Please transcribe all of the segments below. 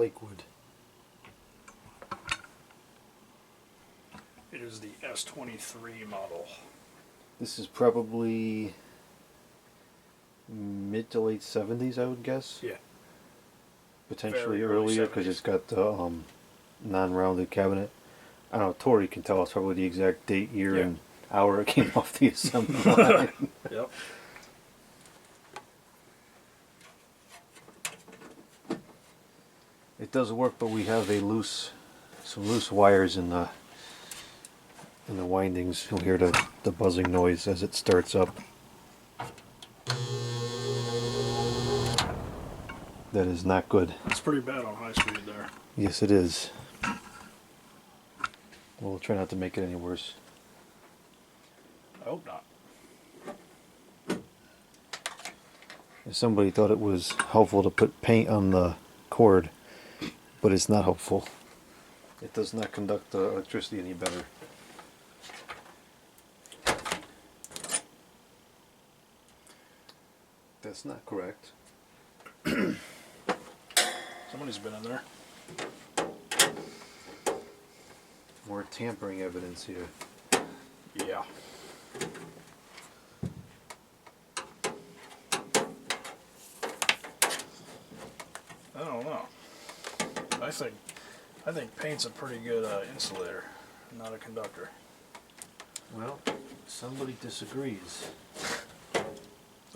Lakewood. It is the S-23 model. This is probably mid to late 70s, I would guess. Yeah. Potentially Very early earlier, because 70s. it's got the non-rounded cabinet. I don't know, Tori can tell us probably the exact date, year, Yeah. and hour it came off the assembly line. Yep. It does work, but we have some loose wires in the windings. You'll hear the buzzing noise as it starts up. That is not good. It's pretty bad on high speed there. Yes, it is. We'll try not to make it any worse. I hope not. Somebody thought it was helpful to put paint on the cord, but it's not helpful. It does not conduct the electricity any better. That's not correct. Somebody's been in there. More tampering evidence here. Yeah. I don't know. I think paint's a pretty good insulator, not a conductor. Well, somebody disagrees.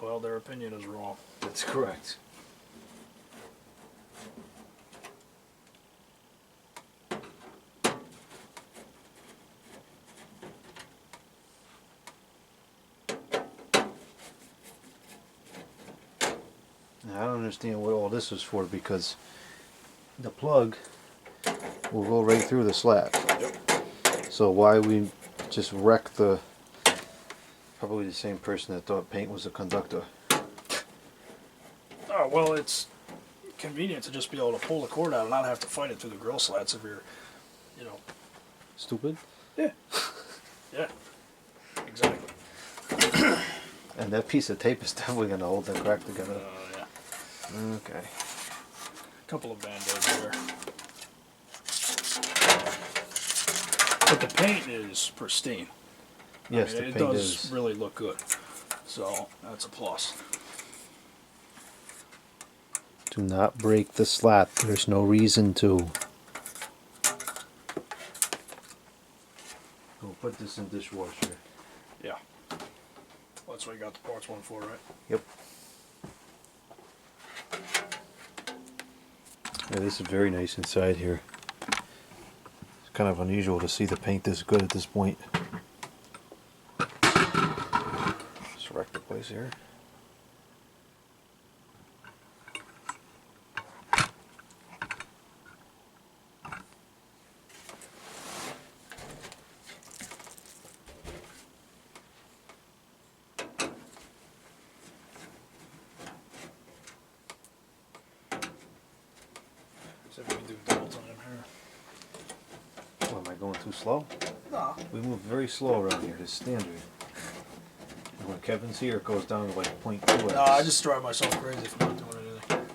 Well, their opinion is wrong. That's correct. Now, I don't understand what all this is for, because the plug will go right through the slat. Yep. So why we just wreck the... Probably the same person that thought paint was a conductor. Oh, well, it's convenient to just be able to pull the cord out and not have to fight it through the grill slats if you're, you know. Stupid? Yeah. Yeah. Exactly. And that piece of tape is definitely going to hold that crack together. Yeah. Okay. A couple of band-aids there. But the paint is pristine. Yes, I mean, the it paint does is. really look good. So that's a plus. Do not break the slat. There's no reason to. We'll put this in dishwasher. Yeah. Well, that's what you got the parts one for, right? Yep. Yeah, this is very nice inside here. It's kind of unusual to see the paint this good at this point. Just wreck the place here. See if we can do double time here. Oh, am I going too slow? No. We move very slow around here. It's standard. And when Kevin's here, it goes down to like 0.2x. No, I just drive myself crazy for not doing anything.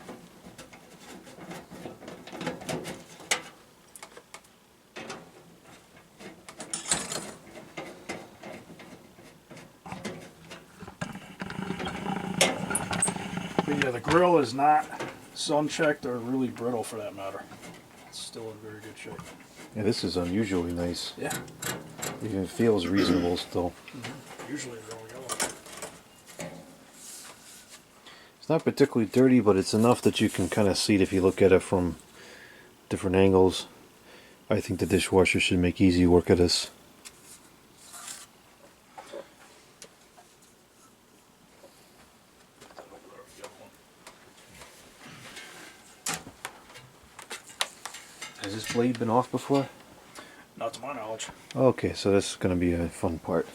But yeah, the grill is not sun-checked or really brittle for that matter. It's still in very good shape. Yeah, this is unusually nice. Yeah. It even feels reasonable still. Usually it's all yellow. It's not particularly dirty, but it's enough that you can kind of see it if you look at it from different angles. I think the dishwasher should make easy work of this. Has this blade been off before? Not to my knowledge. Okay, so this is going to be a fun part.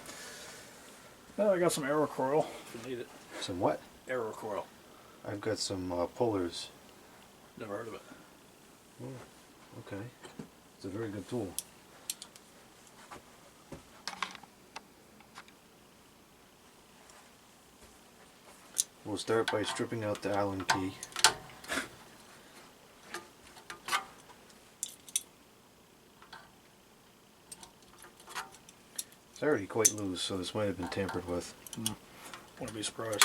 Well, I got some arrow coil if you need it. Some what? Arrow coil. I've got some pullers. Never heard of it. Oh, okay. It's a very good tool. We'll start by stripping out the Allen key. It's already quite loose, so this might have been tampered with. Wouldn't be surprised.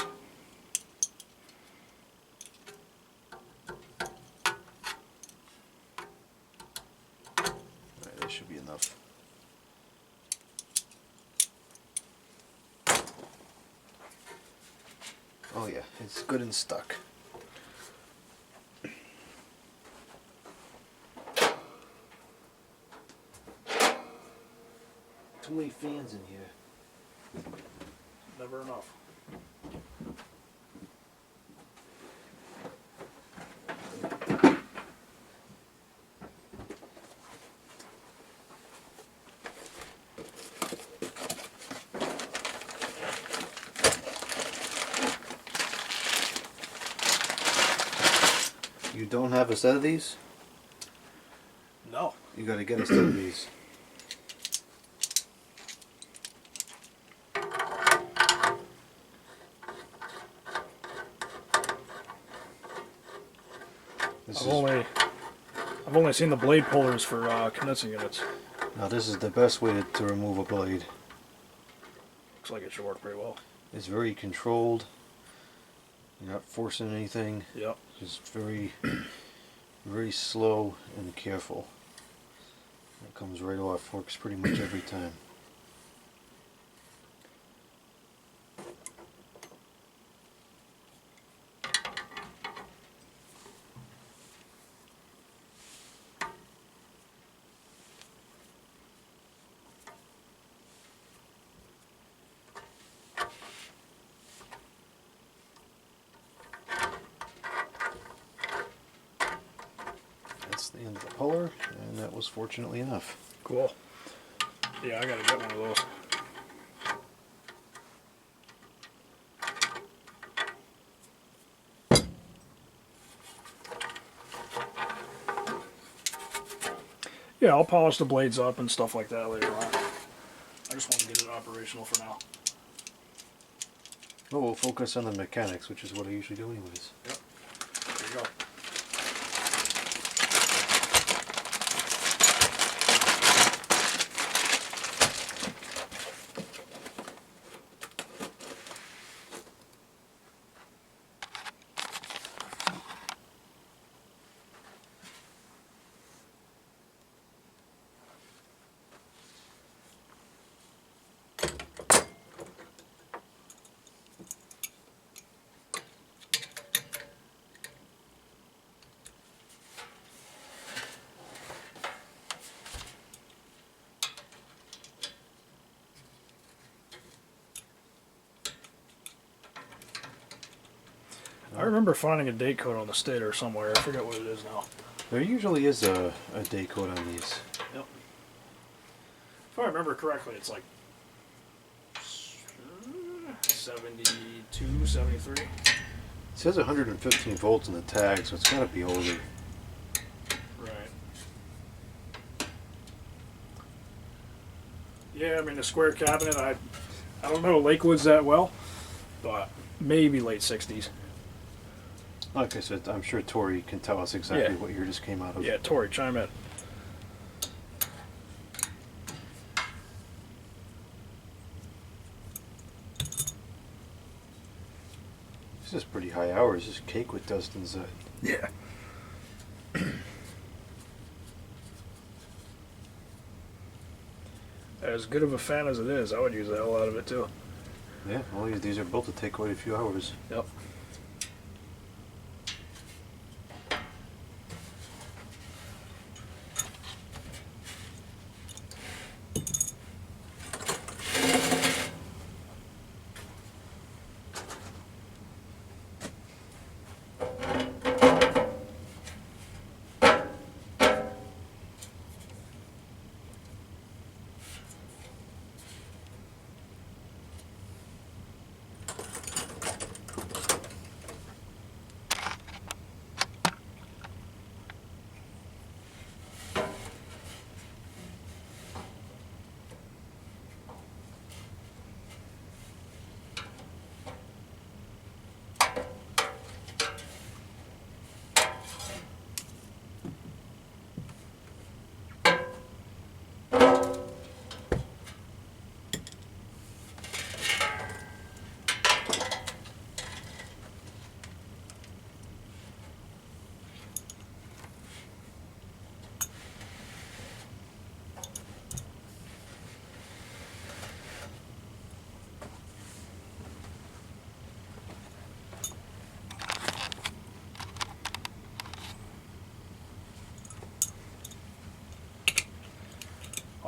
Alright, that should be enough. Oh yeah, it's good and stuck. Too many fans in here. Never enough. You don't have a set of these? No. You gotta get a set of these. I've only seen the blade pullers for condensing units. Now this is the best way to remove a blade. Looks like it should work pretty well. It's very controlled. You're not forcing anything. Yep. Just very, very slow and careful. It comes right off. Works pretty much every time. That's the end of the puller, and that was fortunately enough. Cool. Yeah, I gotta get one of those. Yeah, I'll polish the blades up and stuff like that later on. I just want to get it operational for now. Oh, we'll focus on the mechanics, which is what I usually do anyways. Yep. There you go. I remember finding a date code on the stator somewhere. I forget what it is now. There usually is a day code on these. Yep. If I remember correctly, it's like 72, 73. It says 115 volts in the tag, so it's gotta be older. Right. Yeah, I mean the square cabinet, I don't know Lakewood's that well, but maybe late 60s. Like I said, I'm sure Tori can tell us exactly Yeah. what year this came out of. Yeah, Tori, chime in. This is pretty high hours. This is cake with Dustin's. Yeah. As good of a fan as it is, I would use the hell out of it too. Yeah, well, these are built to take quite a few hours. Yep.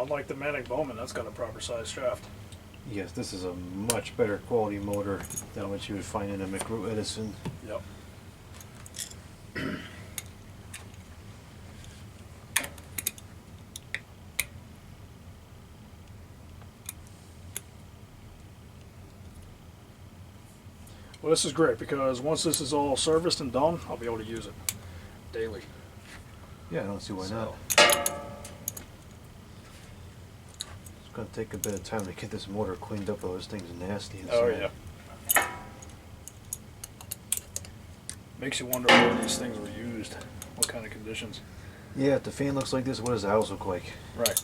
unlike the Manning Bowman, that's got a proper size shaft. Yes, this is a much better quality motor than what you would find in a McGrew Edison. Yep. Well, this is great because once this is all serviced and done, I'll be able to use it daily. Yeah, I don't see why not. It's going to take a bit of time to get this motor cleaned up, though. This thing's nasty inside. Oh yeah. Makes you wonder where these things were used, what kind of conditions. Yeah, if the fan looks like this, what does the house look like? Right.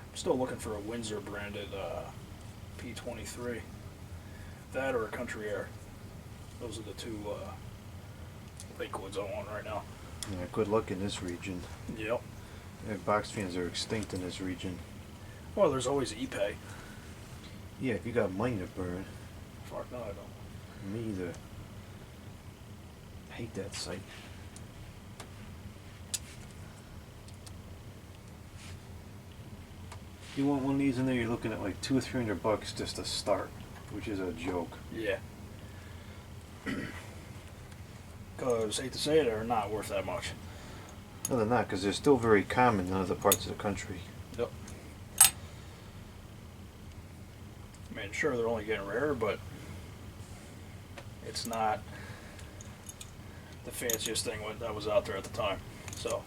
I'm still looking for a Windsor branded P23. That or a Country Air. Those are the two Lakewoods I want right now. Yeah, good luck in this region. Yep. Yeah, box fans are extinct in this region. Well, there's always ePay. Yeah, if you got money to burn. Fuck no, I don't. Me either. Hate that site. You want one of these in there, you're looking at like $200 or $300 just to start, which is a joke. Yeah. Because, hate to say it, they're not worth that much. No, they're not, because they're still very common in other parts of the country. Yep. I mean, sure, they're only getting rarer, but it's not the fanciest thing that was out there at the time. So,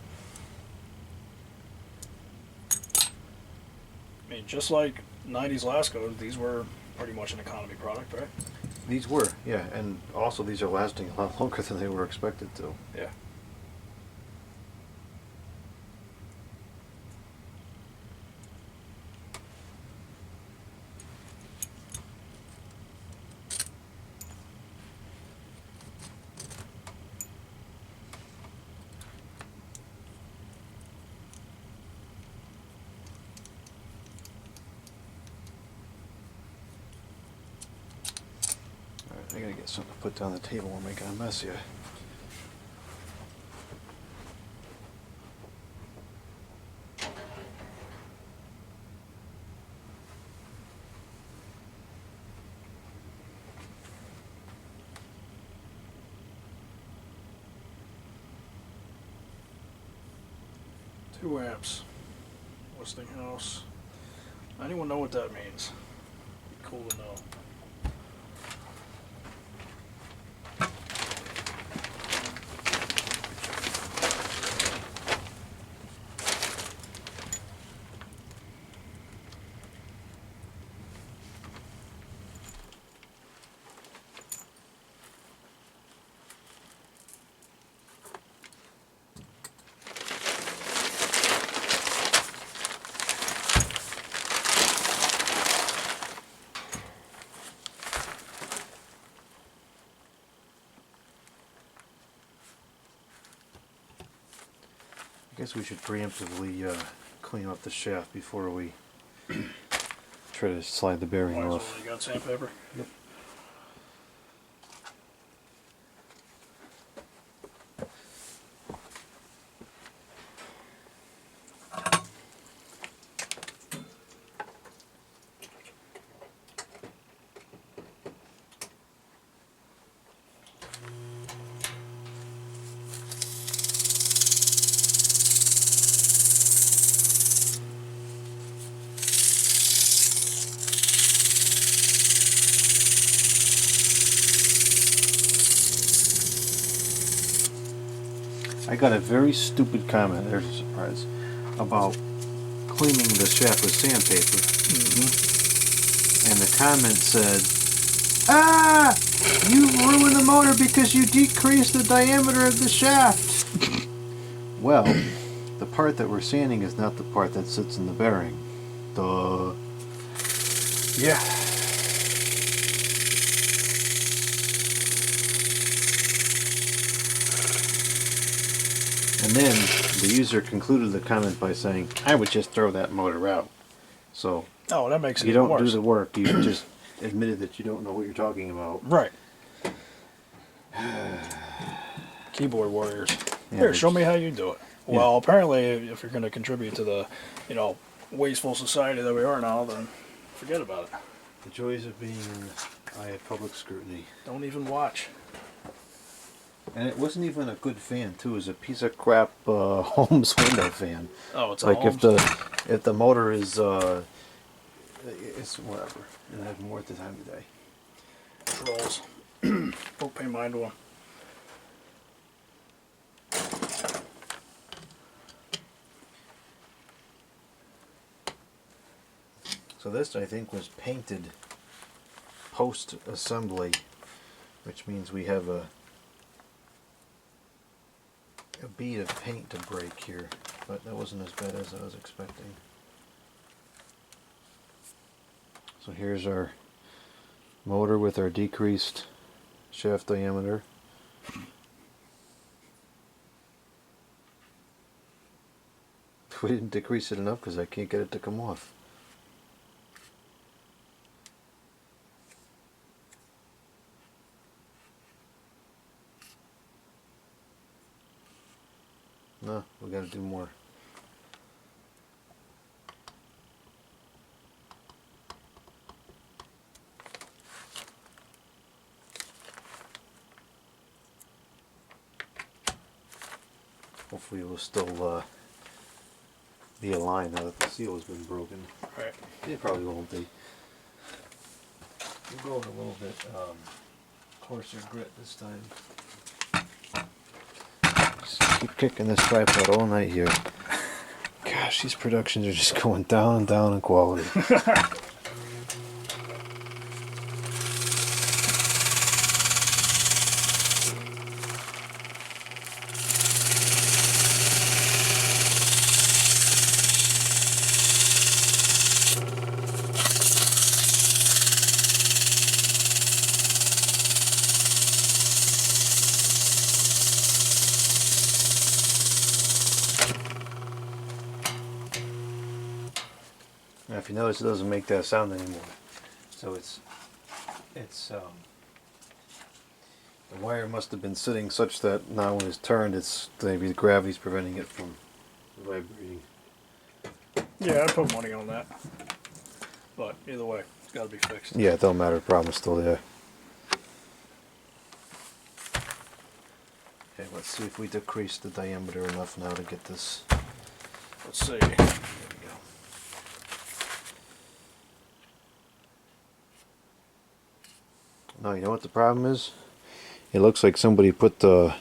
I mean, just like 90s Lasco, these were pretty much an economy product, right? These were, yeah, and also these are lasting a lot longer than they were expected to. Yeah. Alright, I gotta get something to put down the table. We're making a mess here. Two amps. Westinghouse. Anyone know what that means? Be cool to know. I guess we should preemptively clean up the shaft before we try to slide the bearing Might as well. off. You got sandpaper? Yep. I got a very stupid comment, there's a surprise, about cleaning the shaft with sandpaper. And the comment said, "Ah! You ruined the motor because you decreased the diameter of the shaft." Well, the part that we're sanding is not the part that sits in the bearing. Duh. Yeah. And then the user concluded the comment by saying, "I would just throw that motor out." So Oh, that makes it you even don't do worse. the work, you just admitted that you don't know what you're talking about. Right. Keyboard warriors. Yeah, Here, show me how you do it. Yeah. Well, apparently, if you're going to contribute to the, wasteful society that we are now, then forget about it. The joys of being in the eye of public scrutiny. Don't even watch. And it wasn't even a good fan too. It was a piece of crap Holmes window fan. Oh, it's Like a if the motor is it's whatever. It has more at the time of day. Trolls. Don't pay mind to them. So this, I think, was painted post-assembly, which means we have a bead of paint to break here, but that wasn't as bad as I was expecting. So here's our motor with our decreased shaft diameter. We didn't decrease it enough because I can't get it to come off. No, we gotta do more. Hopefully it will still be aligned now that the seal has been broken. Right. It probably won't be. We'll go with a little bit coarser grit this time. Just keep kicking this tripod all night here. Gosh, these productions are just going down and down in quality. Now, if you notice, it doesn't make that sound anymore. So the wire must have been sitting such that now when it's turned, it's maybe the gravity's preventing it from vibrating. Yeah, I put money on that. But either way, it's got to be fixed. Yeah, it don't matter. The problem's still there. Okay, let's see if we decrease the diameter enough now to get this. Let's see. There we go. No, you know what the problem is? It looks like somebody put the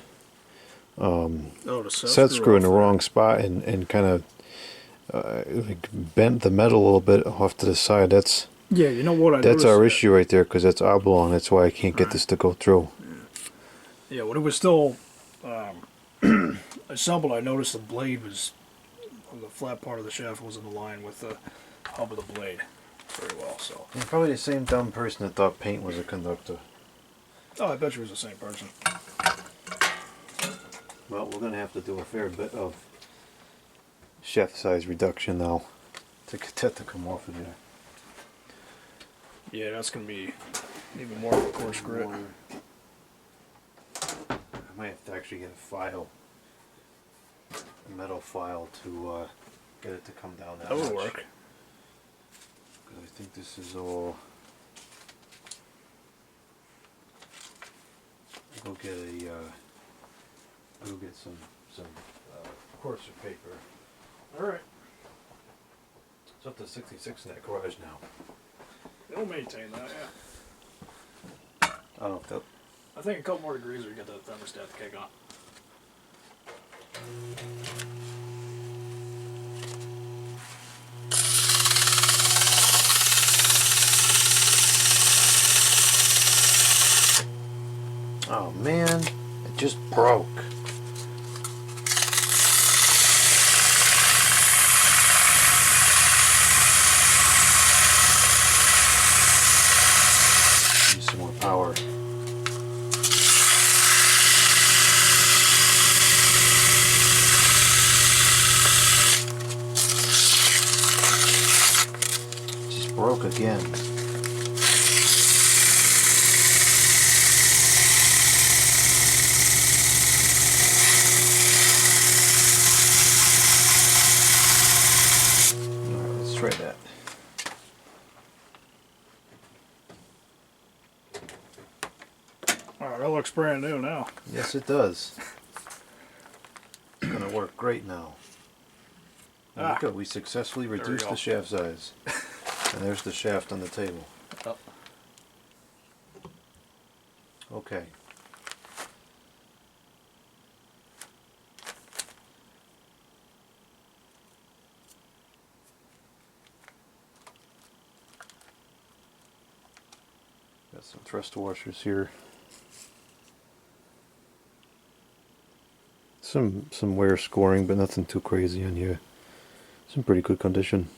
The set screw in the wrong spot and kind of like bent the metal a little bit off to the side. That's Yeah, you know what I that's noticed our that- issue right there, because that's oblong. That's why I can't get this to go through. Yeah, when it was still assembled, I noticed the blade was, the flat part of the shaft wasn't aligned with the hub of the blade very well. So, And probably the same dumb person that thought paint was a conductor. I bet you it was the same person. Well, we're going to have to do a fair bit of shaft size reduction now to get that to come off of there. Yeah, that's gonna be even more of a coarse grit. I might have to actually get a file, a metal file, to get it to come down that That would much. work. 'Cause I think this is all. I'll go get a. I'll go get some coarser paper. All right. It's up to 66 in that garage now. They'll maintain that. Yeah. I don't know if that. I think a couple more degrees we get the thermostat to kick on. Oh man, it just broke. Need some more power. Just broke again. try that. Alright, that looks brand new now. Yes, it does. It's going to work great now. There we go. We successfully reduced the shaft size. And there's the shaft on the table. Oh. Okay. Got some thrust washers here. Some wear scoring, but nothing too crazy on here. It's in pretty good condition.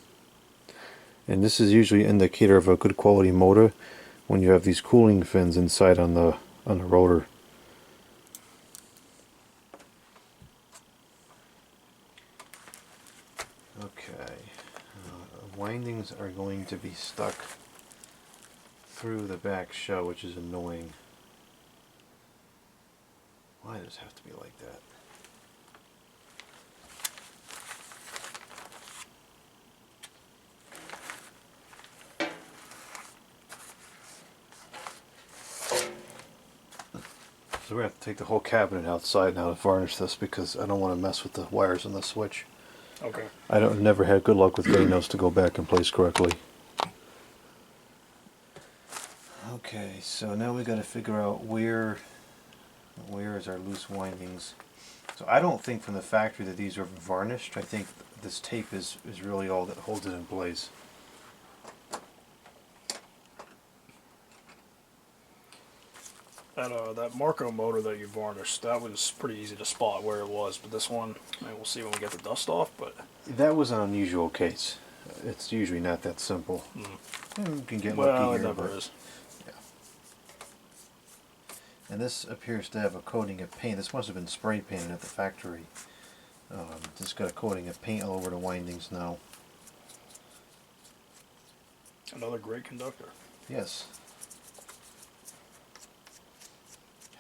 And this is usually an indicator of a good quality motor when you have these cooling fins inside on the rotor. Okay, windings are going to be stuck through the back shell, which is annoying. Why does it have to be like that? So we're going to have to take the whole cabinet outside now to varnish this because I don't want to mess with the wires on the switch. Okay. Never had good luck with getting those to go back in place correctly. Okay, so now we got to figure out where is our loose windings. So I don't think from the factory that these are varnished. I think this tape is really all that holds it in place. That Marco motor that you varnished, that was pretty easy to spot where it was, but this one, we'll see when we get the dust off, but... That was an unusual case. It's usually not that simple. You can get lucky Well, it here, never but, is. yeah. And this appears to have a coating of paint. This must have been spray painted at the factory. It's got a coating of paint all over the windings now. Another great conductor. Yes.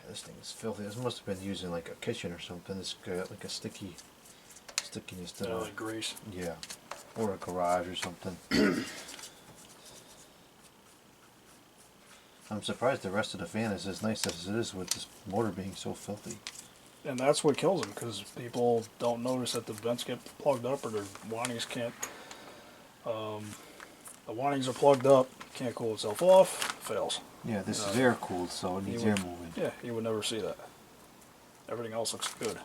This thing is filthy. This must have been used in like a kitchen or something. It's got like a stickiness to it. Like grease. Yeah. Or a garage or something. I'm surprised the rest of the fan is as nice as it is with this motor being so filthy. And that's what kills them, because people don't notice that the vents get plugged up or their windings can't... the windings are plugged up, can't cool itself off, fails. Yeah, this is air cooled, so it needs air moving. Yeah, you would never see that. Everything else looks good.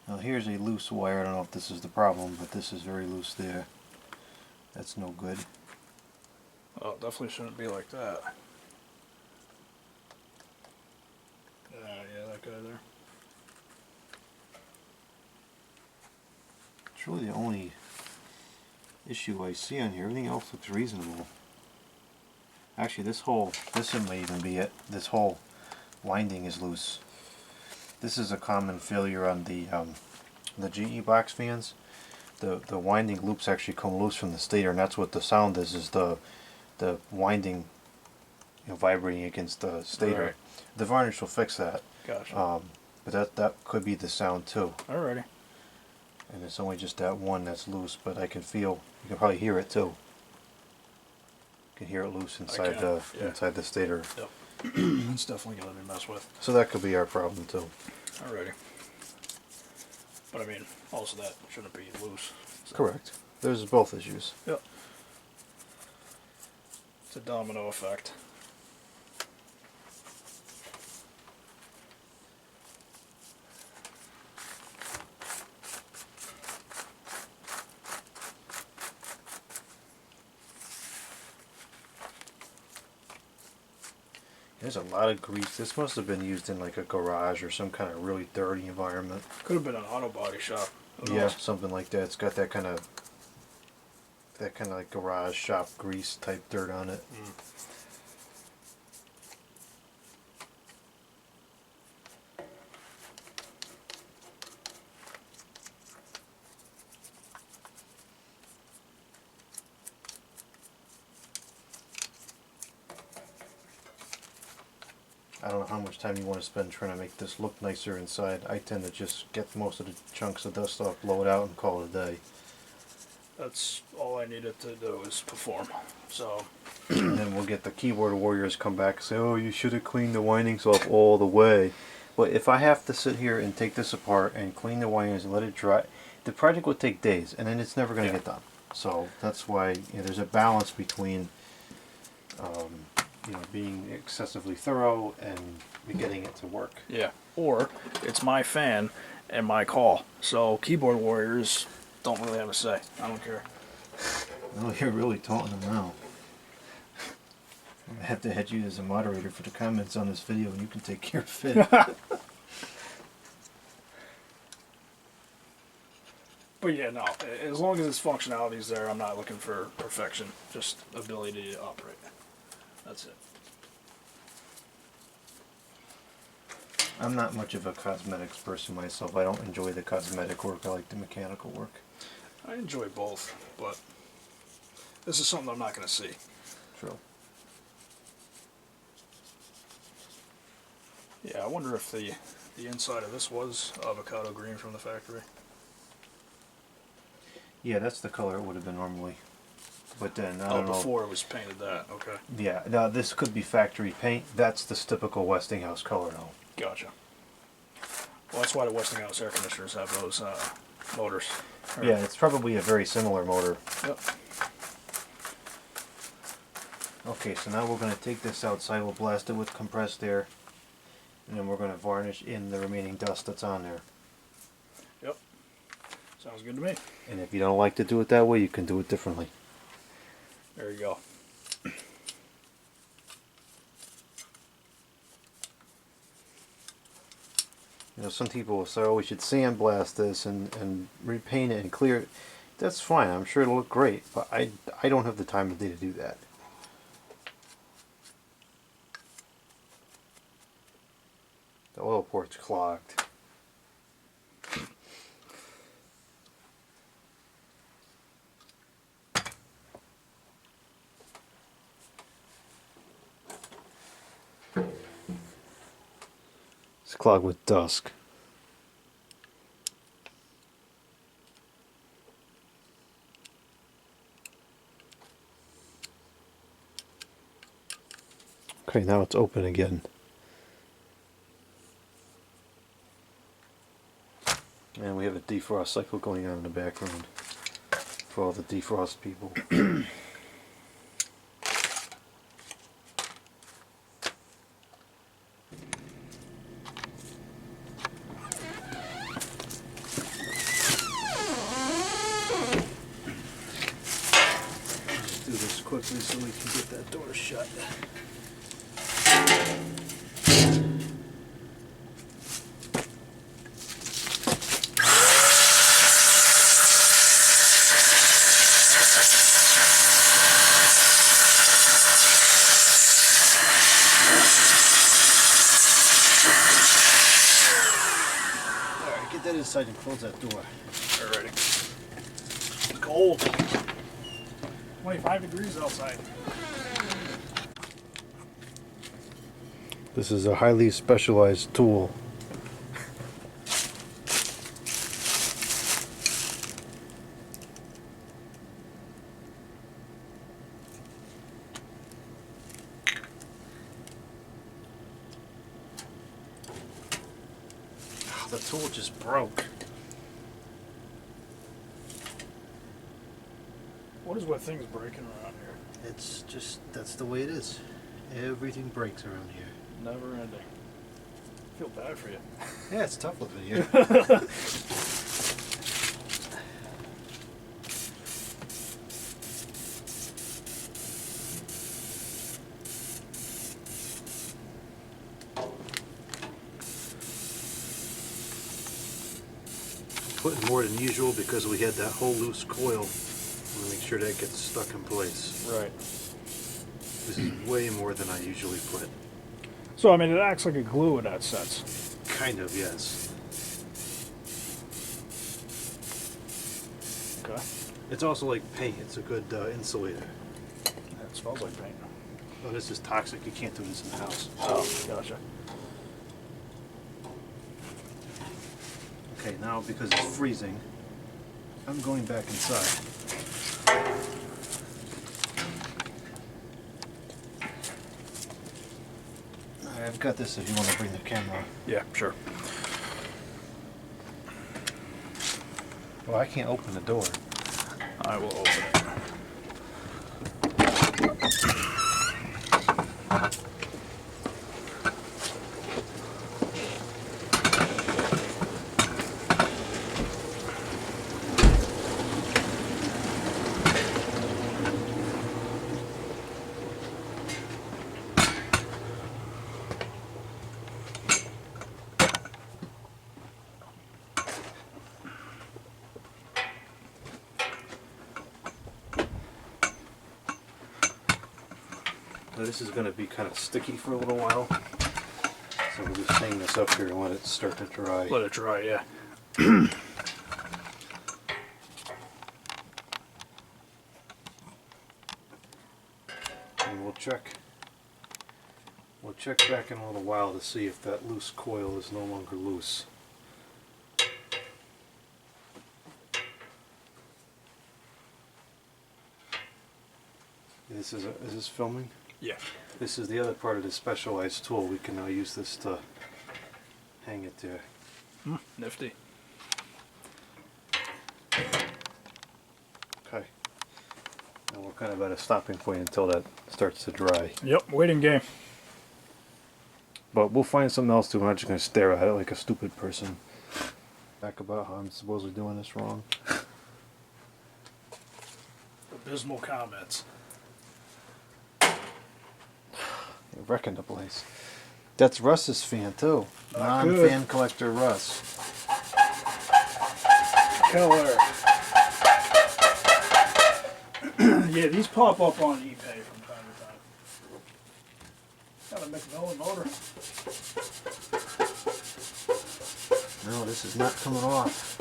Now here's a loose wire. I don't know if this is the problem, but this is very loose there. That's no good. Oh, it definitely shouldn't be like that. Yeah, that guy there. It's really the only issue I see on here. Everything else looks reasonable. Actually, this may even be it. This whole winding is loose. This is a common failure on the GE box fans. The winding loops actually come loose from the stator, and that's what the sound is the winding, vibrating against the stator. Right. The varnish will fix that. Gotcha. But that could be the sound too. Alrighty. And it's only just that one that's loose, but I can feel, you can probably hear it too. You can hear it loose inside inside the stator. Yep. It's definitely going to be messed with. So that could be our problem too. Alrighty. But I mean, also that shouldn't be loose. So. Correct. There's both issues. Yep. It's a domino effect. There's a lot of grease. This must have been used in like a garage or some kind of really dirty environment. Could have been an auto body shop. Yeah, something like that. It's got that kind of like garage shop grease type dirt on it. I don't know how much time you want to spend trying to make this look nicer inside. I tend to just get most of the chunks of dust off, blow it out, and call it a day. That's all I needed to do is perform. So. And then we'll get the keyboard warriors come back and say, oh, you should have cleaned the windings off all the way. But if I have to sit here and take this apart and clean the windings and let it dry, the project will take days, and then it's never going to get done. So that's why, you know, there's a balance between you know, being excessively thorough and getting it to work. Yeah. Or it's my fan and my call. So keyboard warriors don't really have a say. I don't care. No, you're really taunting them now. I have to head you as a moderator for the comments on this video, and you can take care of it. But yeah, no. As long as its functionality is there, I'm not looking for perfection. Just ability to operate. That's it. I'm not much of a cosmetics person myself. I don't enjoy the cosmetic work. I like the mechanical work. I enjoy both, but this is something I'm not going to see. True. Yeah, I wonder if the inside of this was avocado green from the factory. Yeah, that's the color it would have been normally. But then, I don't know. Before it was painted that, okay. Yeah, now this could be factory paint. That's the typical Westinghouse color now. Gotcha. Well, that's why the Westinghouse air conditioners have those motors. Yeah, it's probably a very similar motor. Yep. Okay, so now we're going to take this outside. We'll blast it with compressed air. And then we're going to varnish in the remaining dust that's on there. Yep. Sounds good to me. And if you don't like to do it that way, you can do it differently. There you go. You know, some people will say, oh, we should sandblast this and repaint it and clear it. That's fine. I'm sure it'll look great, but I don't have the time of day to do that. The oil port's clogged. It's clogged with dust. Okay, now it's open again. And we have a defrost cycle going on in the background for all the defrost people. Let's do this quickly so we can get that door shut. Get that inside and close that door. Alrighty. It's cold. 25 degrees outside. This is a highly specialized tool. The tool just broke. What is with things breaking around here? It's just, that's the way it is. Everything breaks around here. Never ending. I feel bad for you. Yeah, it's tough living here. Putting more than usual because we had that whole loose coil. I want to make sure that gets stuck in place. Right. This is way more than I usually put. So, I mean, it acts like a glue in that sense. Kind of, yes. Okay. It's also like paint. It's a good insulator. It smells like paint. Oh, this is toxic. You can't do this in the house. Oh, gotcha. Okay, now because it's freezing, I'm going back inside. I've got this if you want to bring the camera. Yeah, sure. Well, I can't open the door. I will open it. Now, this is going to be kind of sticky for a little while. So we'll just hang this up here and let it start to dry. Let it dry, yeah. And we'll check back in a little while to see if that loose coil is no longer loose. Is this filming? Yeah. This is the other part of the specialized tool. We can now use this to hang it there. Nifty. Okay. Now we're kind of at a stopping point until that starts to dry. Yep, waiting game. But we'll find something else to do. I'm not just going to stare at it like a stupid person. Back about how I'm supposedly doing this wrong. Abysmal comments. You're wrecking the place. That's Russ's fan too. Not Non-fan good. collector Russ. Killer. Yeah, these pop up on eBay from time to time. Got a McMillan motor. No, this is not coming off.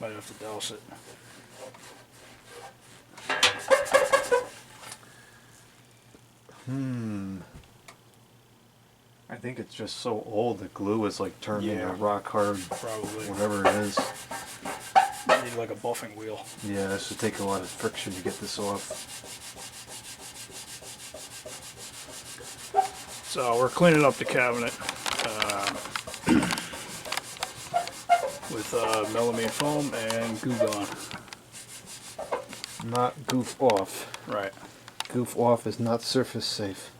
Might have to douse it. I think it's just so old the glue is like turned into rock hard, Probably. whatever it is. You need like a buffing wheel. Yeah, this would take a lot of friction to get this off. So we're cleaning up the cabinet with melamine foam and Goo Gone. Not goof off. Right. Goof off is not surface safe.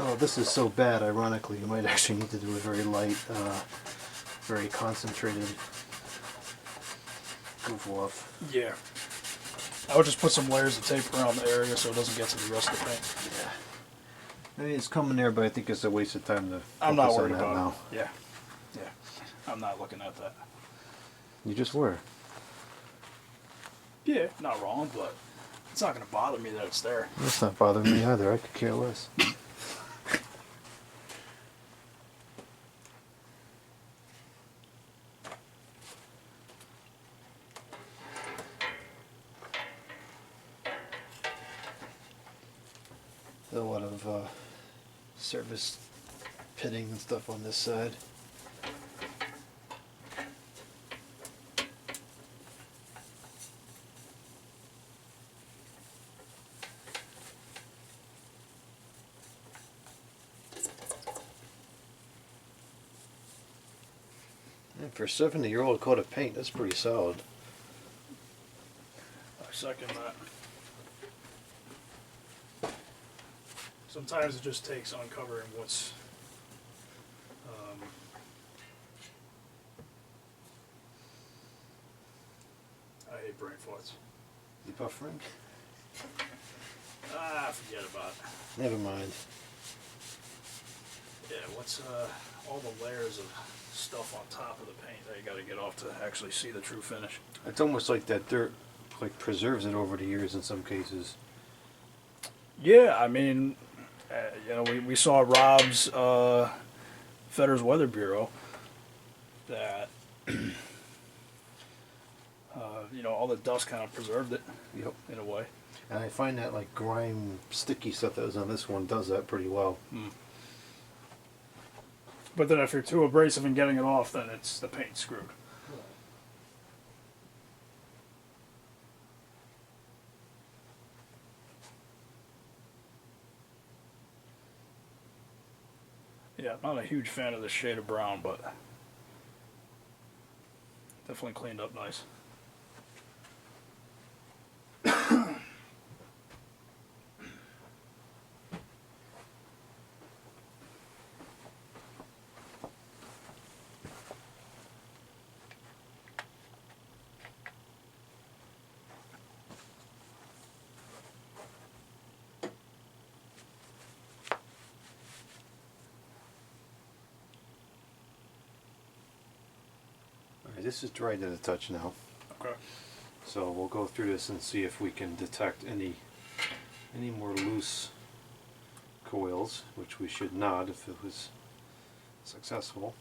Oh, this is so bad, ironically, you might actually need to do a very light, very concentrated goof off. Yeah. I would just put some layers of tape around the area so it doesn't get to the rest of the paint. Yeah. I mean, it's coming there, but I think it's a waste of time to I'm not focus on worried that about now. it. Yeah. Yeah. I'm not looking at that. You just were. Yeah, not wrong, but it's not going to bother me that it's there. That's not bothering me either. I could care less. A lot of service pitting and stuff on this side. And for a 70-year-old coat of paint, that's pretty solid. I second that. Sometimes it just takes uncovering what's I hate brain farts. You buffering? Forget about it. Never mind. Yeah, what's all the layers of stuff on top of the paint that you got to get off to actually see the true finish. It's almost like that dirt like preserves it over the years in some cases. Yeah, I mean, you know, we saw Rob's Fedder's Weather Bureau that you know, all the dust kind of preserved it Yep. in a way. And I find that like grime, sticky stuff that was on this one does that pretty well. But then if you're too abrasive in getting it off, then it's the paint screwed. Yeah, not a huge fan of this shade of brown, but definitely cleaned up nice. Alright, this is dried to the touch now. Okay. So we'll go through this and see if we can detect any more loose coils, which we should not if it was successful.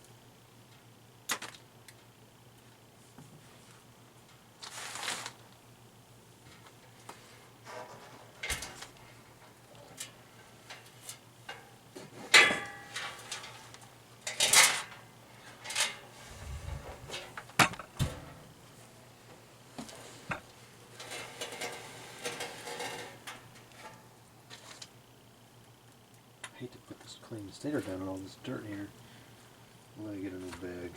I hate to put this clean stator down and all this dirt here. I'm gonna get a new bag.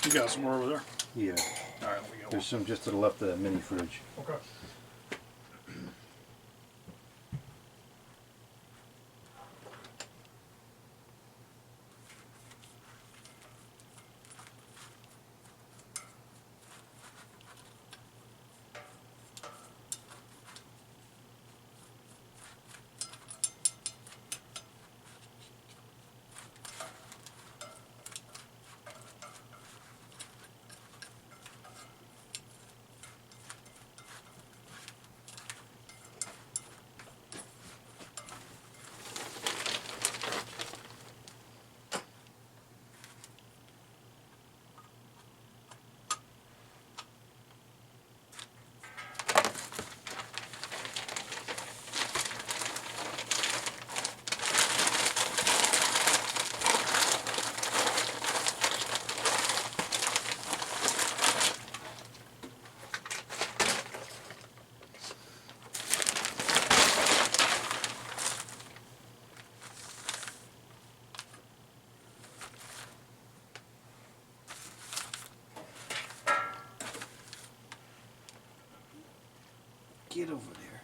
You got some more over there? Yeah. Alright, let me get There's some just to the left of that mini fridge. one. Okay. Get over there.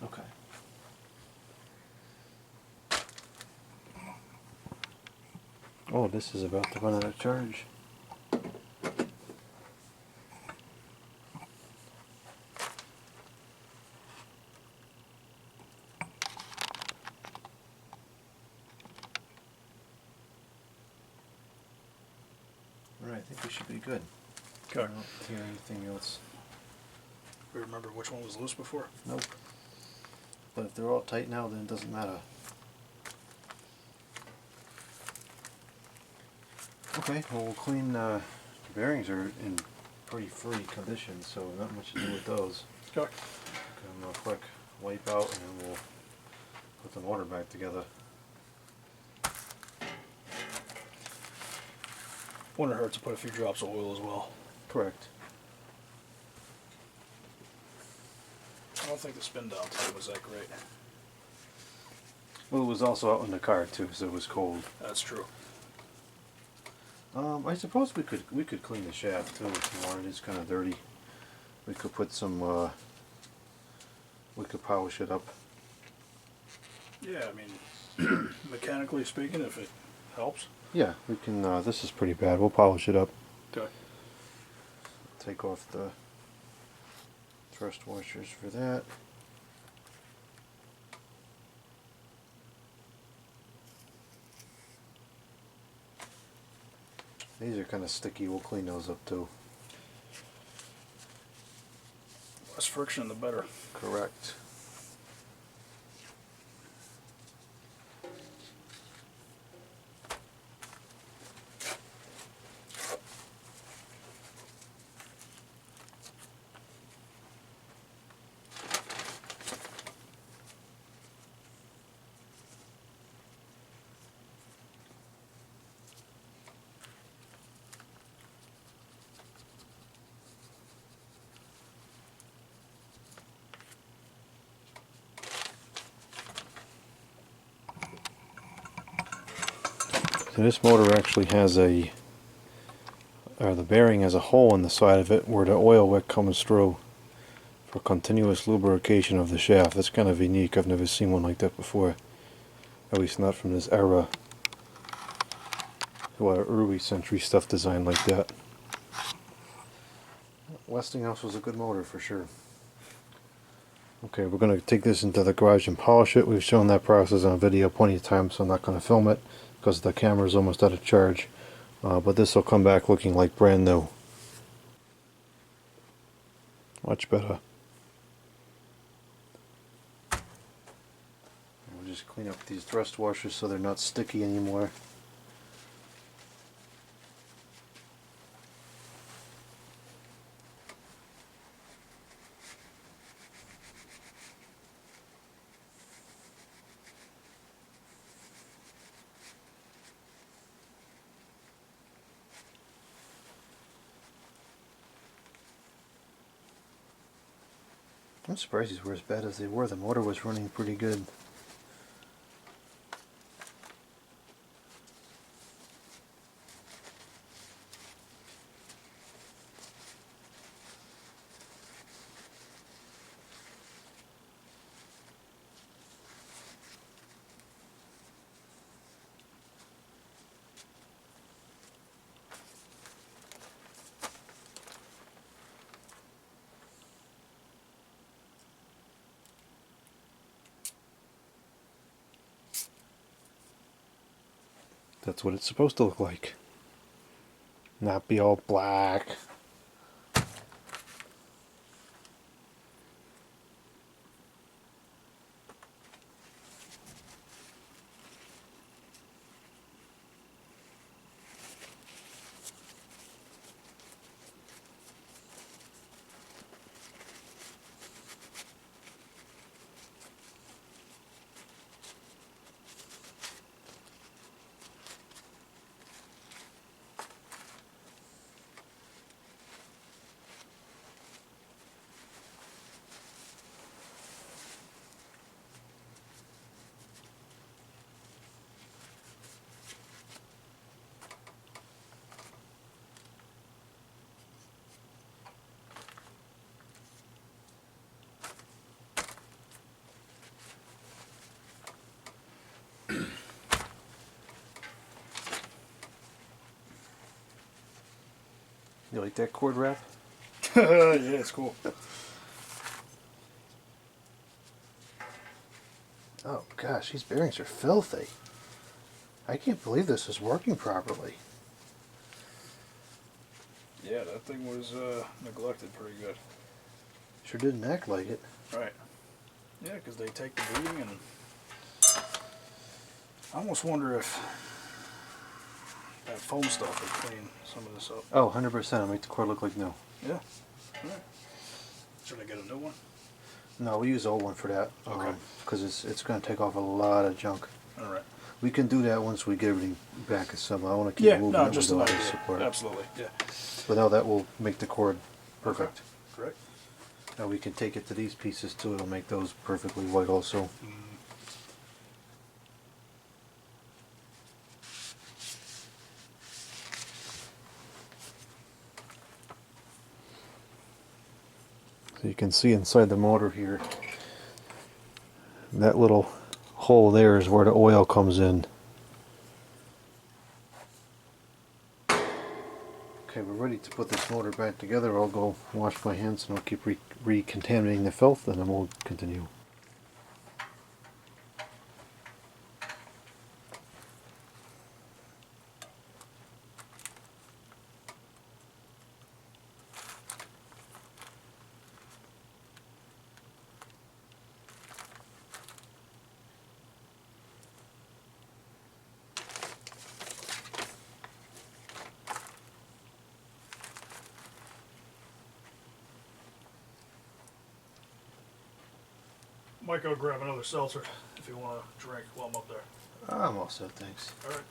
Okay. Oh, this is about to run out of charge. Alright, I think we should be good. Okay. I don't hear anything else. Remember which one was loose before? Nope. But if they're all tight now, then it doesn't matter. Okay, well we'll clean, the bearings are in pretty free condition, so not much to do with those. Okay. Give them a quick wipe out and then we'll put the motor back together. Wouldn't hurt to put a few drops of oil as well. Correct. I don't think the spin down time was that great. Well, it was also out in the car too, so it was cold. That's true. I suppose we could clean the shaft too if you wanted. It's kind of dirty. We could put some. We could polish it up. Yeah, I mean, mechanically speaking, if it helps. Yeah, we can. This is pretty bad. We'll polish it up. Okay. Take off the thrust washers for that. These are kind of sticky. We'll clean those up too. Less friction, the better. Correct. And this motor actually has the bearing has a hole in the side of it where the oil wick comes through for continuous lubrication of the shaft. That's kind of unique. I've never seen one like that before. At least not from this era. Well, early century stuff designed like that. Westinghouse was a good motor for sure. Okay, we're going to take this into the garage and polish it. We've shown that process on video plenty of times, so I'm not going to film it because the camera is almost out of charge. But this will come back looking like brand new. Much better. We'll just clean up these thrust washers so they're not sticky anymore. I'm surprised these were as bad as they were. The motor was running pretty good. That's what it's supposed to look like. Not be all black. You like that cord wrap? Yeah, it's cool. Oh gosh, these bearings are filthy. I can't believe this is working properly. Yeah, that thing was neglected pretty good. Sure didn't act like it. Right. Yeah, because they take the beating, and I almost wonder if that foam stuff would clean some of this up. Oh, 100%. It'll make the cord look like new. Yeah. Right. Should I get a new one? No, we use the old one for that. Okay. Because it's going to take off a lot of junk. All right. We can do that once we get everything back assembled. I want to keep moving it just with an all idea. this support. Absolutely. Yeah. But now that will make the cord perfect. Okay. Great. Now we can take it to these pieces too. It'll make those perfectly white also. So you can see inside the motor here, that little hole there is where the oil comes in. Okay, we're ready to put this motor back together. I'll go wash my hands and I'll keep recontaminating the filth, and then we'll continue. Might go grab another seltzer if you want to drink while I'm up there. I'm all set, thanks. All right.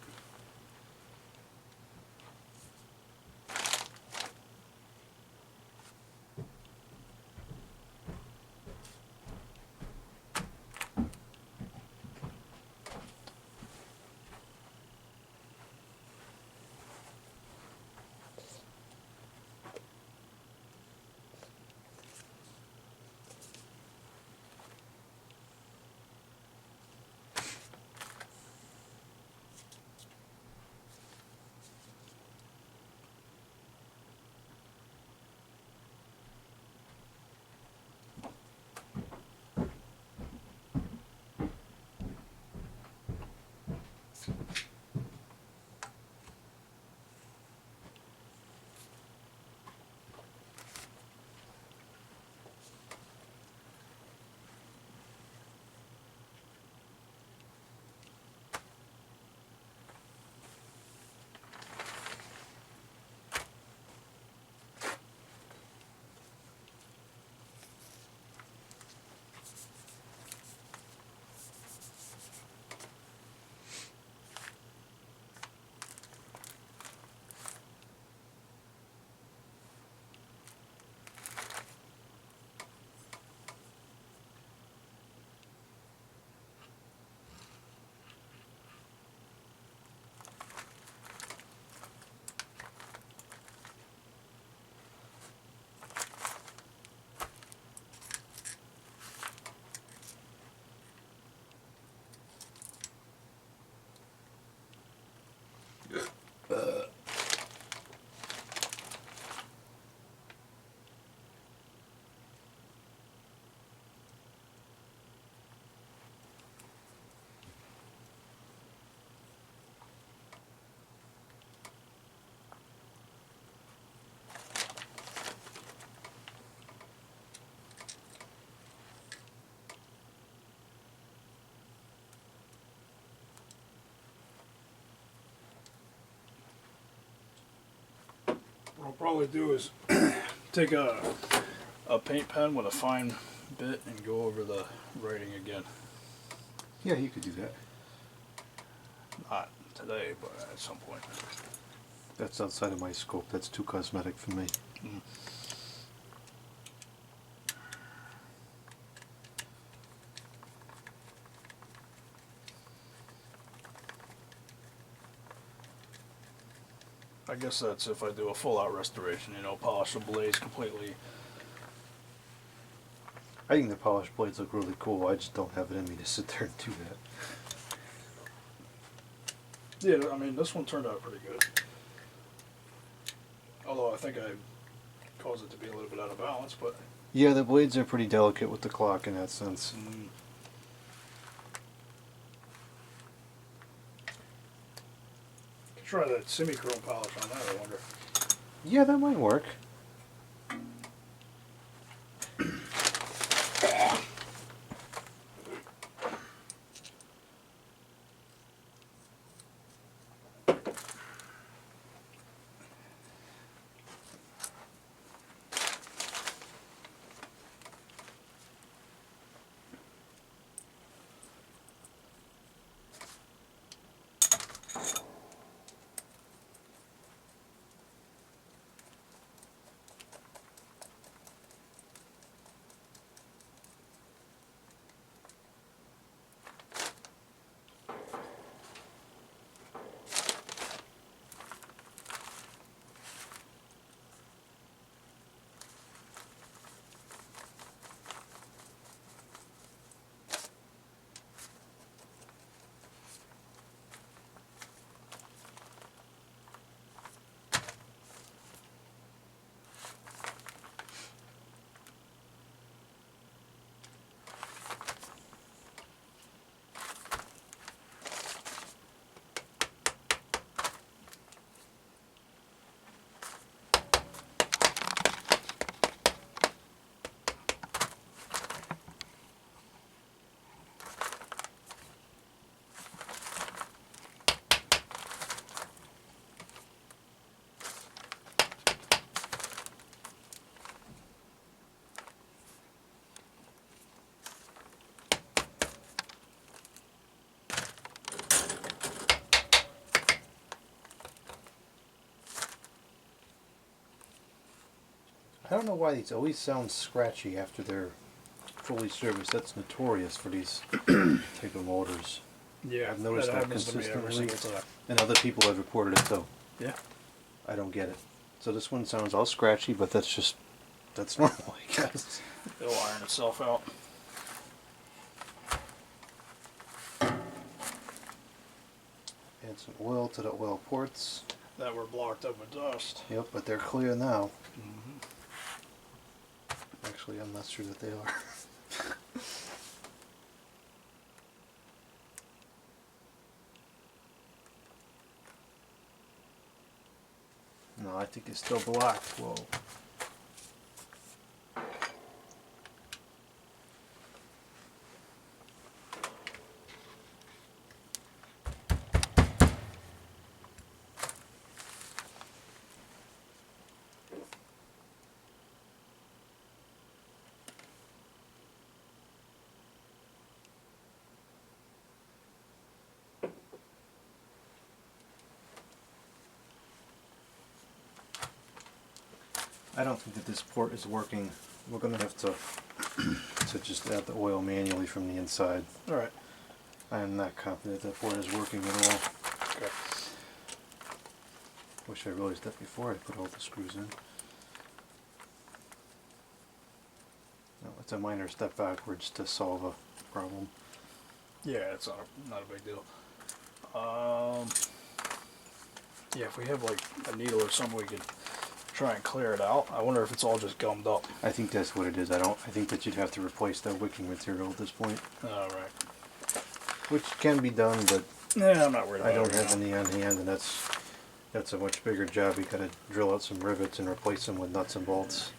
What I'll probably do is take a paint pen with a fine bit and go over the writing again. Yeah, you could do that. Not today, but at some point. That's outside of my scope. That's too cosmetic for me. Mm. I guess that's if I do a full-out restoration, you know, polish the blades completely. I think the polished blades look really cool. I just don't have it in me to sit there and do that. Yeah, I mean, this one turned out pretty good. Although I think I caused it to be a little bit out of balance, but... Yeah, the blades are pretty delicate with the clock in that sense. Could try that Simichrome polish on that, I wonder. Yeah, that might work. I don't know why these always sound scratchy after they're fully serviced. That's notorious for these type of motors. Yeah, I've noticed that happens to me every consistently, single time. and other people have reported it too. Yeah. I don't get it. So this one sounds all scratchy, but that's normal, I guess. It'll iron itself out. Add some oil to the oil ports. That were blocked up with dust. Yep, but they're clear now. Mm-hmm. Actually, I'm not sure that they are. No, I think it's still blocked. Whoa. I don't think that this port is working. We're going to have to just add the oil manually from the inside. Alright. I am not confident that port is working at all. Okay. Wish I realized that before I put all the screws in. No, it's a minor step backwards to solve a problem. Yeah, it's not a big deal. Yeah, if we have like a needle or something, we could try and clear it out. I wonder if it's all just gummed up. I think that's what it is. I think that you'd have to replace that wicking material at this point. Alright. Which can be done, but Yeah, I'm not worried about I don't it. have any on hand, and that's a much bigger job. You gotta drill out some rivets and replace them with nuts and bolts.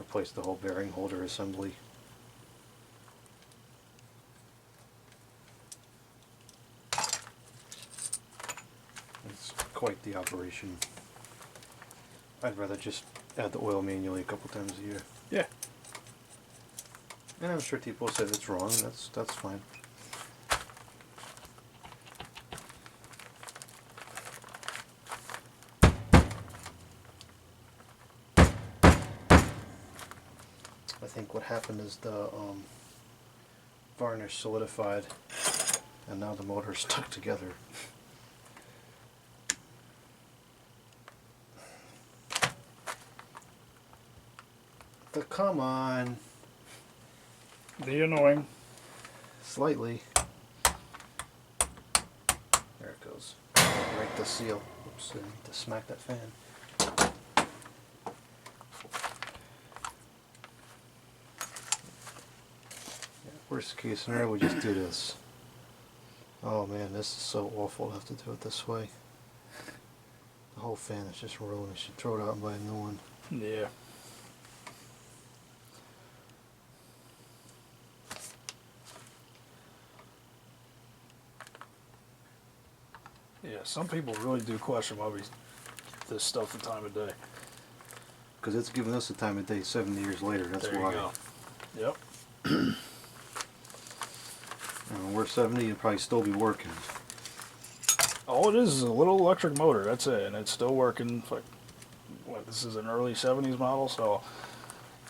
Replace the whole bearing holder assembly. It's quite the operation. I'd rather just add the oil manually a couple times a year. Yeah. And I'm sure people say that's wrong, and that's fine. I think what happened is the varnish solidified, and now the motor's stuck together. But come on. The annoying. Slightly. There it goes. Break the seal. Oops, I need to smack that fan. Yeah, worst case scenario, we just do this. Oh man, this is so awful to have to do it this way. The whole fan is just ruined. I should throw it out and buy a new one. Yeah. Yeah, some people really do question why we this stuff the time of day. Because it's giving us the time of day 70 years later, that's There why. you go. Yep. When we're 70, it'll probably still be working. All it is a little electric motor, that's it, and it's still working. Like, what, this is an early 70s model, so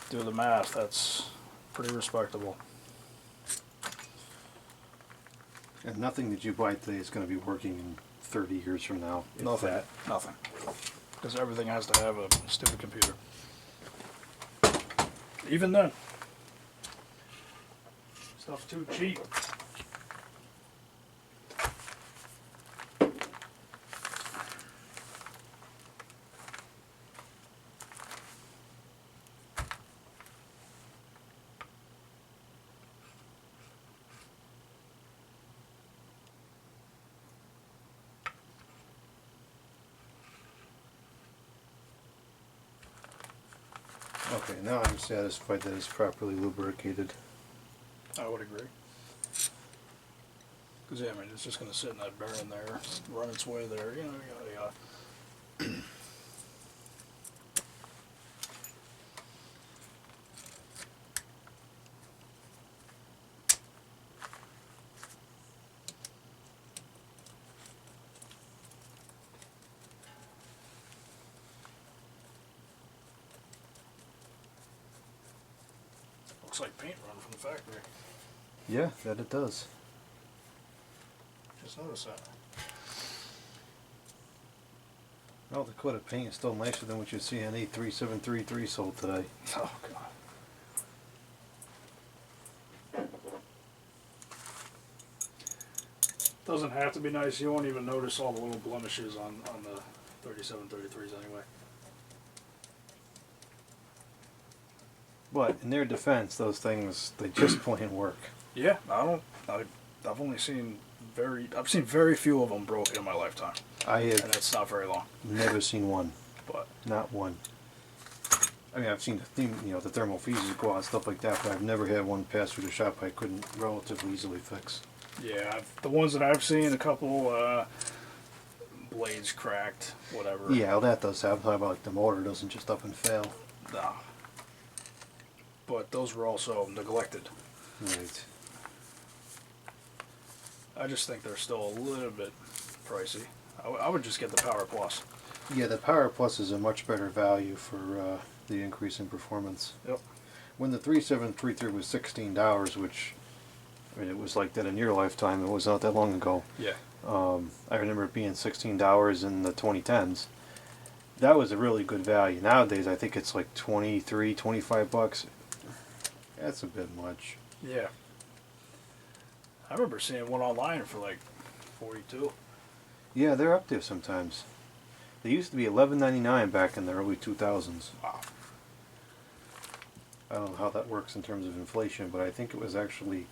do the math, that's pretty respectable. And nothing that you buy today is going to be working in 30 years from now. if Nothing. that. Nothing. Because everything has to have a stupid computer. Even then. Stuff's too cheap. Okay, now I'm satisfied that it's properly lubricated. I would agree. Because, yeah, I mean, it's just going to sit in that bearing there, run its way there, you know, yada yada. Looks like paint run from the factory. Yeah, that it does. Just noticed that. Well, the coat of paint is still nicer than what you see on A3733 sold today. Oh, God. Doesn't have to be nice. You won't even notice all the little blemishes on the 3733s anyway. But in their defense, those things, they just plain work. Yeah, I've only seen I've seen very few of them broken in my lifetime. I And have that's not very long. never seen one. But Not one. I mean, I've seen the thermal fuses go out and stuff like that, but I've never had one pass through the shop I couldn't relatively easily fix. yeah, the ones that I've seen, a couple blades cracked, whatever. Yeah, well, that does happen. I'm talking about like the motor doesn't just up and fail. Nah. But those were also neglected. Right. I just think they're still a little bit pricey. I would just get the Power Plus. Yeah, the Power Plus is a much better value for the increase in performance. Yep. When the 3733 was $16, which, I mean, it was like that in your lifetime. It was not that long ago. Yeah. I remember it being $16 in the 2010s. That was a really good value. Nowadays, I think it's like 23, 25 bucks. That's a bit much. Yeah. I remember seeing one online for like 42. Yeah, they're up there sometimes. They used to be $11.99 back in the early 2000s. Wow. I don't know how that works in terms of inflation, but I think it was actually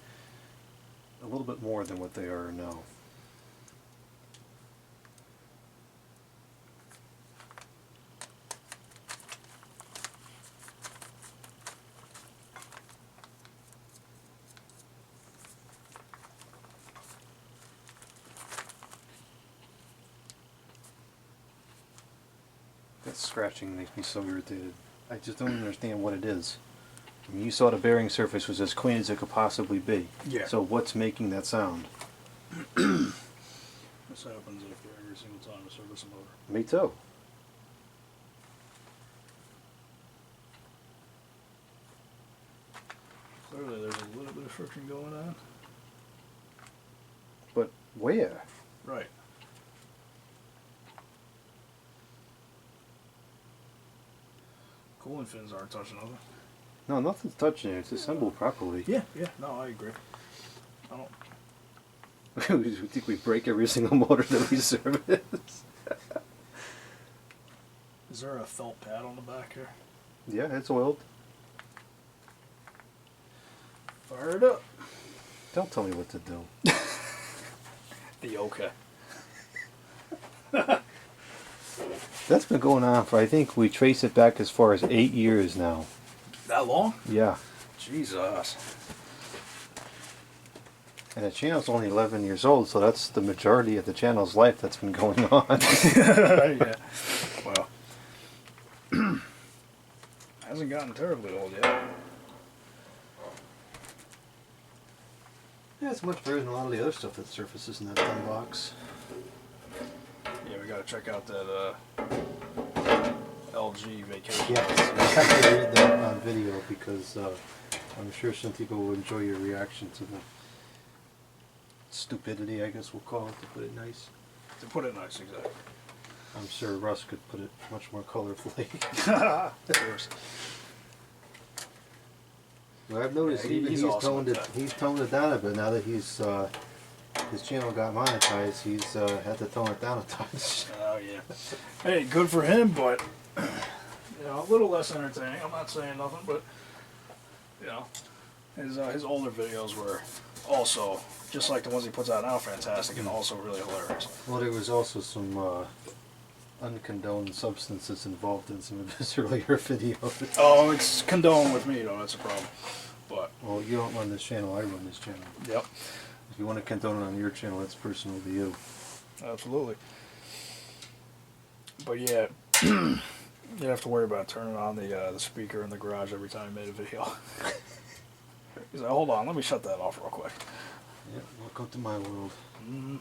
a little bit more than what they are now. That scratching makes me so irritated. I just don't understand what it is. I mean, you saw the bearing surface was as clean as it could possibly be. Yeah. So what's making that sound? This happens after every single time I service a motor. Me too. Clearly there's a little bit of friction going on. But where? Right. Cooling fins aren't touching nothing. No, nothing's touching it. It's assembled properly. Yeah, no, I agree. I don't. We think we break every single motor that we service. Is there a felt pad on the back here? Yeah, it's oiled. Fire it up. Don't tell me what to do. The okay. That's been going on for, I think we trace it back as far as 8 years now. That long? Yeah. Jesus. And the channel's only 11 years old, so that's the majority of the channel's life that's been going on. Yeah. Well. Hasn't gotten terribly old yet. Yeah, it's much better than a lot of the other stuff that surfaces in that dumb box. Yeah, we gotta check out that LG vacation. Yes, I have to read that on video because I'm sure some people will enjoy your reaction to the stupidity, I guess we'll call it, to put it nice. To put it nice, exactly. I'm sure Russ could put it much more colorfully. Of course. Well, I've noticed Yeah, even he's he's awesome toned with it. that. He's toned it down a bit now that he's his channel got monetized. He's had to tone it down a touch. Oh yeah. Hey, good for him, but a little less entertaining. I'm not saying nothing, but his older videos were also just like the ones he puts out now, fantastic, and also really hilarious. Well, there was also some uncondoned substances involved in some of his earlier videos. Oh, it's condoned with me though. That's a problem. But Well, you don't run this channel. I run this channel. yep, If you want to condone it on your channel, that's personal to you. absolutely. But yeah, you have to worry about turning on the speaker in the garage every time you made a video. He's like, hold on, let me shut that off real quick. Yeah, welcome to my world. Mm.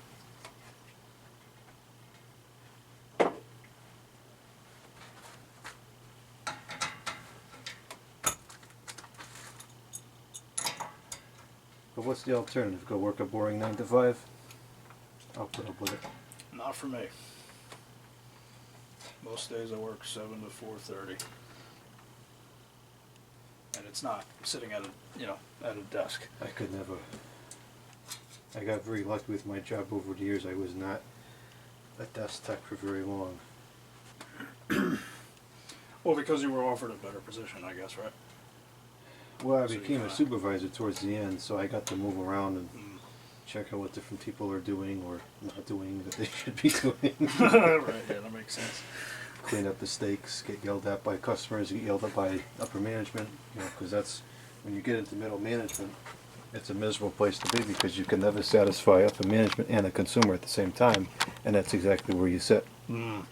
But what's the alternative? Go work a boring 9 to 5? I'll put up with it. Not for me. Most days I work 7 to 4:30, and it's not sitting at a desk. I could never. I got very lucky with my job over the years. I was not a desk tech for very long. Well, because you were offered a better position, I guess, right? Well, I So you became a kinda- supervisor towards the end, so I got to move around and Mm. check out what different people are doing or not doing that they should be doing. Right, yeah, that makes sense. Clean up mistakes, get yelled at by customers, get yelled at by upper management, because that's, when you get into middle management, it's a miserable place to be because you can never satisfy upper management and the consumer at the same time, and that's exactly where you sit. Mm.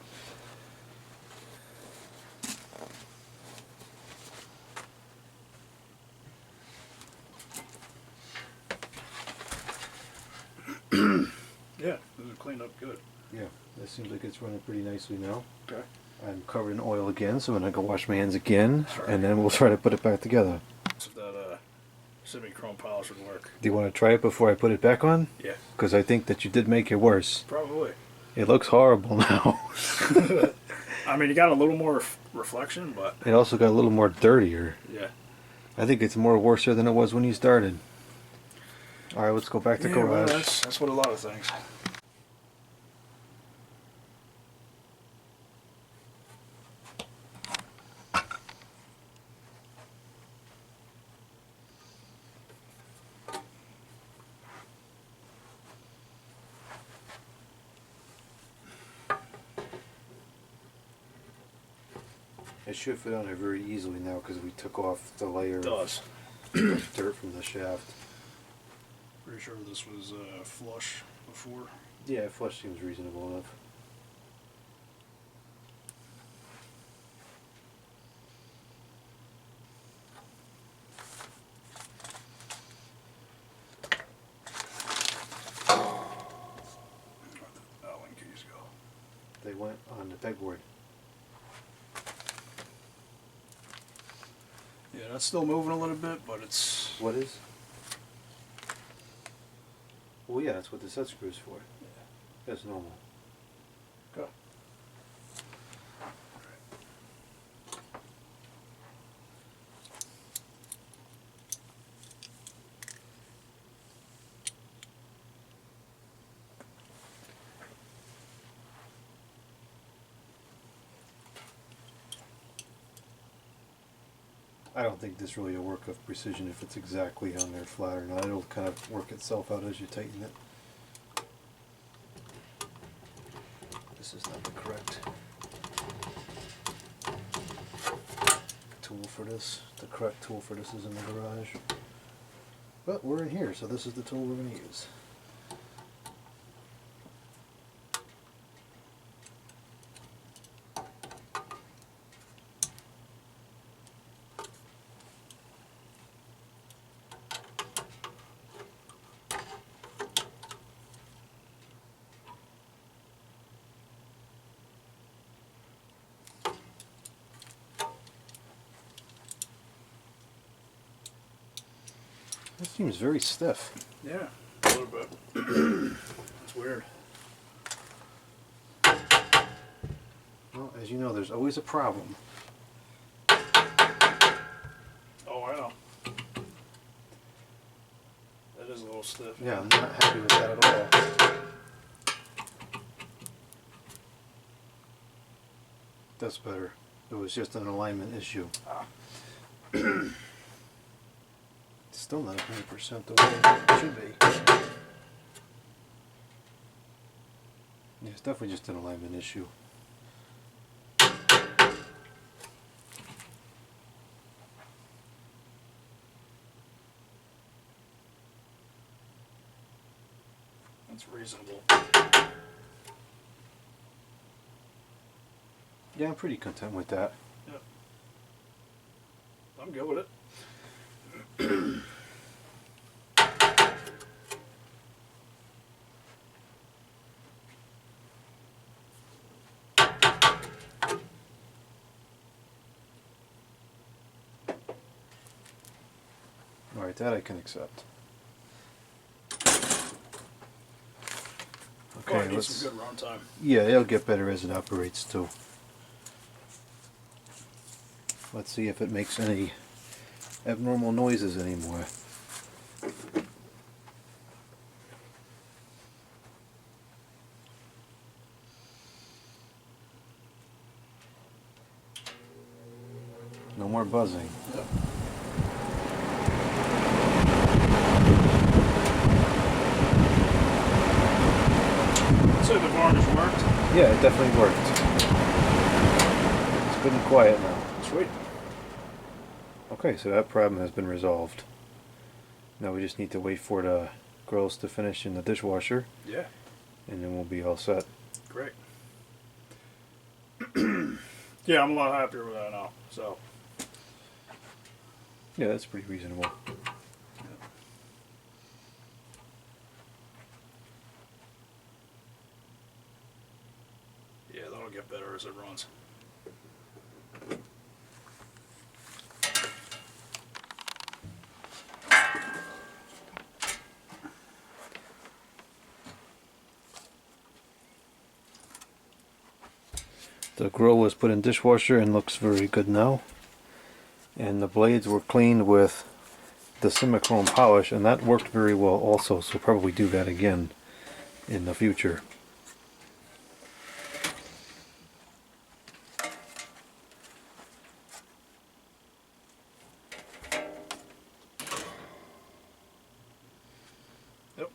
Yeah, this is cleaned up good. Yeah, that seems like it's running pretty nicely now. Okay. I'm covered in oil again, so I'm gonna go wash my hands again, Sure. and then we'll try to put it back together. So if that Simichrome polish would work. Do you want to try it before I put it back on? Yeah. Because I think that you did make it worse. Probably. It looks horrible now. I mean, you got a little more reflection, but It also got a little more dirtier. yeah. I think it's more worse than it was when you started. All right, let's go back to Yeah, well, garage. that's what a lot of things. It should fit on there very easily now because we took off the layer It does. of dirt from the shaft. Pretty sure this was flush before. Yeah, flush seems reasonable enough. they went on the pegboard. Yeah, that's still moving a little bit, but it's... What is? Well, yeah, that's what the set screw's for. Yeah. That's normal. Go. I don't think this really a work of precision if it's exactly on there flat or not. It'll kind of work itself out as you tighten it. This is not the correct tool for this. The correct tool for this is in the garage. But we're in here, so this is the tool we're going to use. This seems very stiff. Yeah, a little bit. It's weird. Well, as you know, there's always a problem. Oh, I know. That is a little stiff. Yeah, I'm not happy with that at all. That's better. It was just an alignment issue. Ah. Still not 100% the way it should be. Yeah, it's definitely just an alignment issue. That's reasonable. Yeah, I'm pretty content with that. Yep. I'm good with it. Alright, that I can accept. Okay, Okay, need let's... some good run time. Yeah, it'll get better as it operates too. Let's see if it makes any abnormal noises anymore. No more buzzing. Yep. So the varnish worked? Yeah, it definitely worked. It's good and quiet now. Sweet. Okay, so that problem has been resolved. Now we just need to wait for the grills to finish in the dishwasher, Yeah. and then we'll be all set. Great. Yeah, I'm a lot happier with that now. So. Yeah, that's pretty reasonable. Yeah, that'll get better as it runs. The grill was put in dishwasher and looks very good now. And the blades were cleaned with the Simichrome polish, and that worked very well also, so probably do that again in the future. Yep.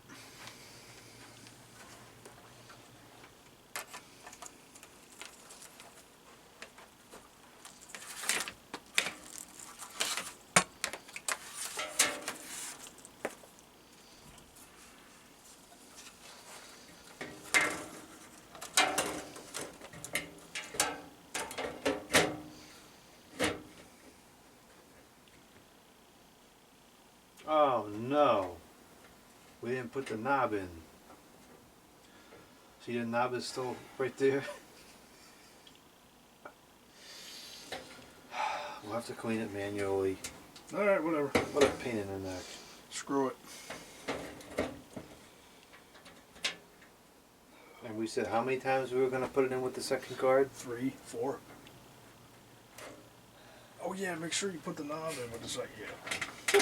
Oh no, we didn't put the knob in. See, the knob is still right there. We'll have to clean it manually. Alright, whatever. What a pain in the neck. Screw it. And we said how many times we were going to put it in with the second guard? 3, 4. Oh yeah, make sure you put the knob in with the second. Yeah.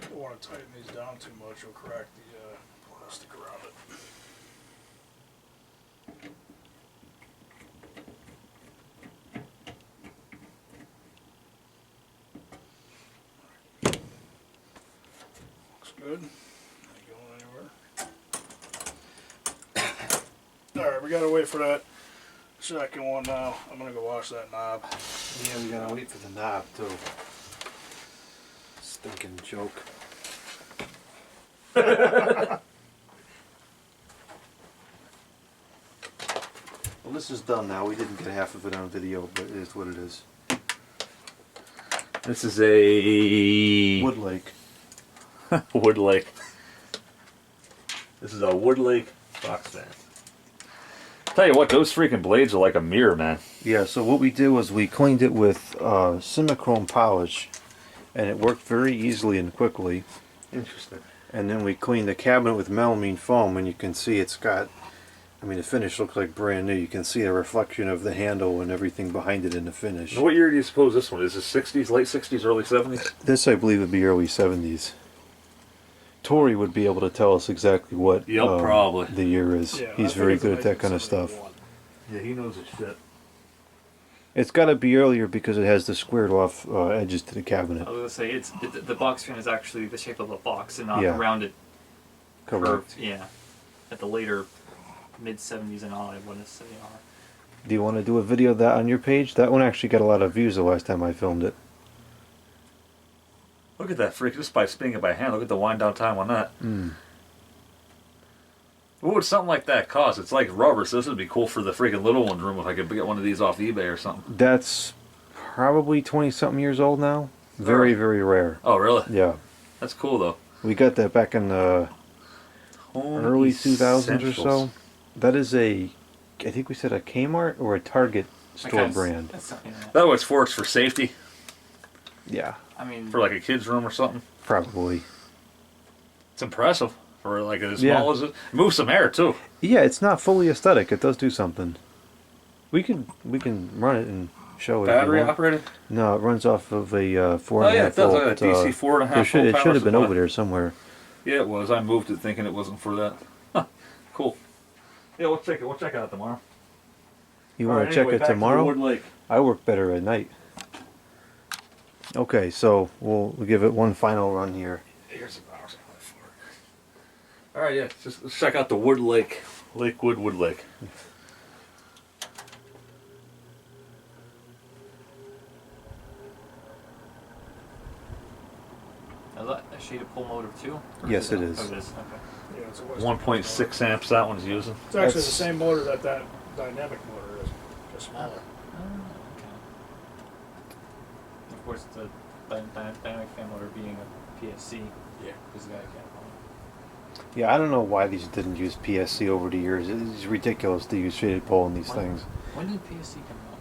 Don't want to tighten these down too much, you'll crack the plastic around it. Looks good. Not going anywhere. Alright, we gotta wait for that second one now. I'm gonna go wash that knob. Yeah, we gotta wait for the knob too. Stinking joke. Well, this is done now. We didn't get half of it on video, but it is what it is. This is a Wood Lake. Wood Lake. This is a Wood Lake box fan. Tell you what, those freaking blades are like a mirror, man. Yeah, so what we did was we cleaned it with Simichrome polish, and it worked very easily and quickly. Interesting. And then we cleaned the cabinet with melamine foam, and you can see it's got, I mean, the finish looks like brand new. You can see a reflection of the handle and everything behind it in the finish. Now, what year do you suppose this one is? Is it 60s, late 60s, early 70s? This, I believe, would be early 70s. Tori would be able to tell us exactly what Probably. the year is. Yeah, He's I very think good it's at that kind of stuff. 1971. Yeah, he knows his shit. It's got to be earlier because it has the squared off edges to the cabinet. I was gonna say the box fan is actually the shape of a box and not Yeah. a rounded Correct. curved. Yeah, at the later mid 70s and on, I want to say are. Do you want to do a video of that on your page? That one actually got a lot of views the last time I filmed it. Look at that freak, just by spinning it by hand. Look at the wind down time on that. What would something like that cost? It's like rubber, so this would be cool for the freaking little one's room if I could get one of these off eBay or something. That's probably 20-something years old now. Very, very rare. Oh, really? Yeah. That's cool, though. We got that back in the Home early 2000s or Essentials. so. That is a, I think we said a Kmart or a Target store brand. That's not, yeah. That was for it's for safety, Yeah, I mean, for like a kid's room or something. probably. It's impressive for like as Yeah. small as it. Move some air too. Yeah, it's not fully aesthetic. It does do something. We can run it and show it. if you Battery want. operated. No, it runs off of a 4.5 Oh yeah, it does. volt. Look at that DC 4.5 It should power have been supply. over there somewhere. Yeah, it was. I moved it thinking it wasn't for that. Huh. Cool. Yeah, we'll check it. We'll check it out tomorrow. You All want right, to check anyway, it back to the tomorrow? Wood Lake. I work better at night. Okay, so we'll give it one final run here. Here's the power supply for it. All right, yeah. Let's check out the Wood Lake, Lakewood Wood Lake. is that a shaded pull motor too? Or Yes, it Oh, is. it is. Okay. Yeah, it's a West 1.6 amps that one's using. It's actually the That's- same motor that dynamic motor is, just smaller. Okay. Of course, the dynamic fan motor being a PSC. Yeah. Because the guy can't run. Yeah, I don't know why these didn't use PSC over the years. It's ridiculous to use shaded pole in these things. When did PSC come out?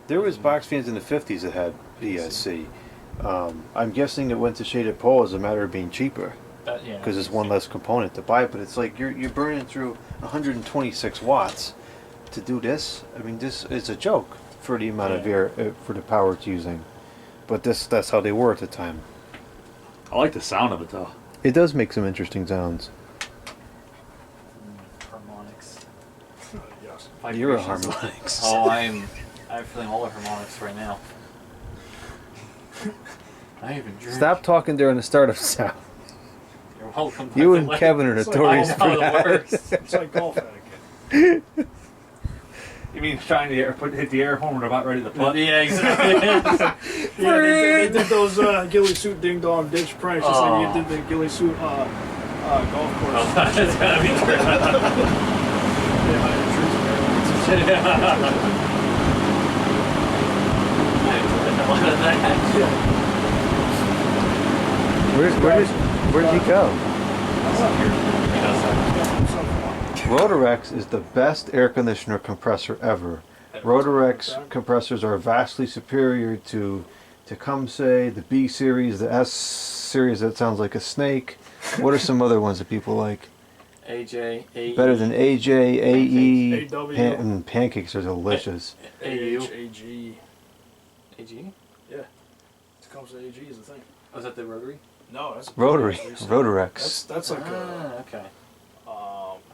There was box fans in the 50s that had PSC. I'm guessing it went to shaded pole as a matter of being cheaper. Yeah. Because it's one less component to buy, but it's like you're burning through 126 watts to do this. I mean, this is a joke for the amount of air, for the power it's using. But that's how they were at the time. I like the sound of it though. It does make some interesting sounds. Harmonics. Yes. You're a Vibrations. harmonics. Oh, I'm feeling all the harmonics right now. I even dreamed. Stop talking during the startup sound. You're welcome. You and Kevin are It's like notorious all for the that. worst. It's like golf etiquette. You mean trying to hit the air home and about ready to putt? Yeah, exactly. Yeah, they did those ghillie suit ding dong ditch pranks just like you did the ghillie suit golf course. Oh, that's gotta be true. Where'd you go? Rotorex is the best air conditioner compressor ever. Rotorex compressors are vastly superior to Tecumseh, the B series, the S series that sounds like a snake. What are some other ones that people like? AJ, AE. Better than AJ, AE, AW. and pancakes are delicious. AU. AG. AG? Yeah. Tecumseh AG is the thing. Was that the rotary? No, that's a Rotary, recent. Rotorex. That's like Okay.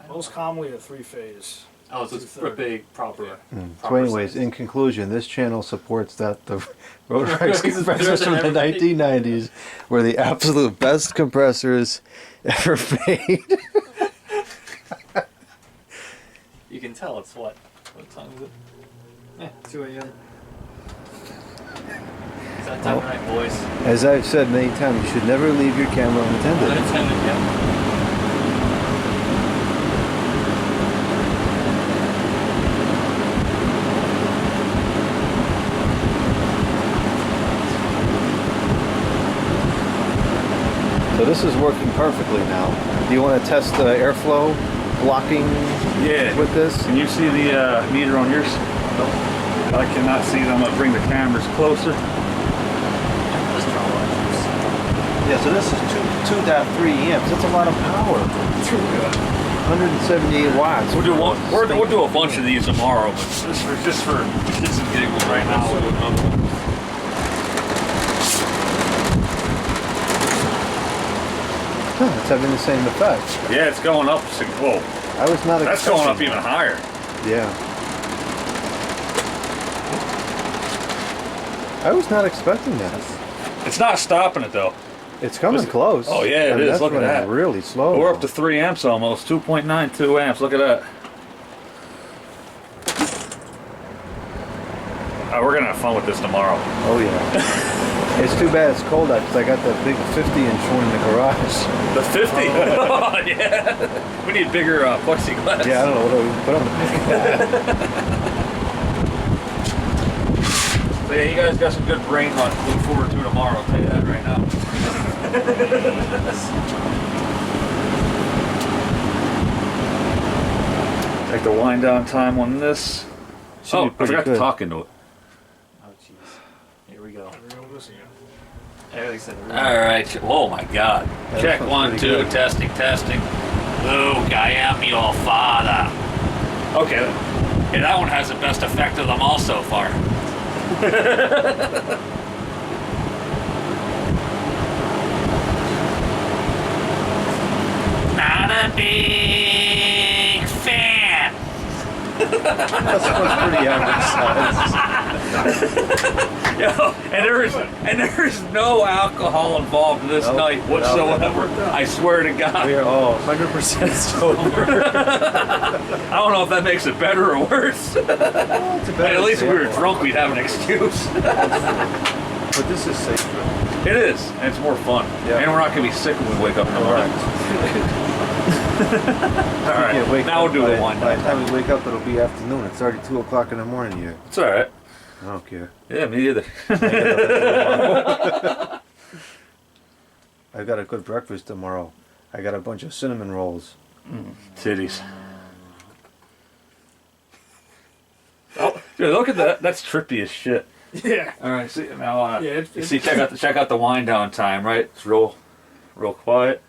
most commonly a three-phase. Oh, so it's for a big, proper. So anyways, in conclusion, this channel supports that the Rotorex Rotorex is better compressors than from the everything. 1990s were the absolute best compressors ever made. You can tell it's what? What time is it? Yeah, 2 a.m. It's that time of night, boys. As I've said many times, you should never leave your camera unattended. Unattended, yeah. So this is working perfectly now. Do you want to test the airflow blocking Yeah. with this? Can you see the meter on yours? I cannot see it. I'm gonna bring the cameras closer. Let's try one. Yeah, so this is 2.3 amps. That's a lot of power. 178 watts. We'll do one. We'll do a bunch of these tomorrow, but just for shits and giggles right now. We'll do another one. Huh, it's having the same effect. Yeah, it's going up. Whoa, I was not that's going up expecting even that. higher. Yeah. I was not expecting that. It's not stopping it though. It's coming close. Oh, yeah, it I mean, is. That's Look at running that. really slow. We're up to 3 amps almost. 2.92 amps. Look at that. We're gonna have fun with this tomorrow. Oh yeah. It's too bad it's cold out because I got that big 50-inch one in the garage. The 50. Oh, yeah. We need bigger plexiglass. Yeah, I don't know what do we put on the So yeah, you guys got some good brain on to look forward to tomorrow. I'll tell you that right now. Take the wind down time on this. Should Oh, be I pretty forgot to good. talk into it. Oh, jeez. Here we go. Here we go with this again. Everything said. All right. Oh my God. That Check sounds 1, pretty 2. good. Testing, testing. Luke, I am your father. Okay. Yeah, that one has the best effect of them all so far. Not a big fan. That's pretty average size. Yo, and there is no alcohol involved this Nope. night whatsoever. I swear to God. We are all 100% sober. I don't know if that makes it better or worse. It's a But better at least if we were sample. drunk, we'd have an excuse. But this is safer. It is, and it's more fun. Yeah. And we're not going to be sick when we wake up in the morning. Correct. Alright, can't wake now up. we'll do the wind By the down. time we wake up, it'll be afternoon. It's already 2 o'clock in the morning here. It's alright. I don't care. Yeah, me either. I got a good breakfast tomorrow. I got a bunch of cinnamon rolls. Titties. Oh, dude, look at that. That's trippy as shit. Yeah. Alright, see now Yeah, you see check out the wind down time, right? It's real quiet.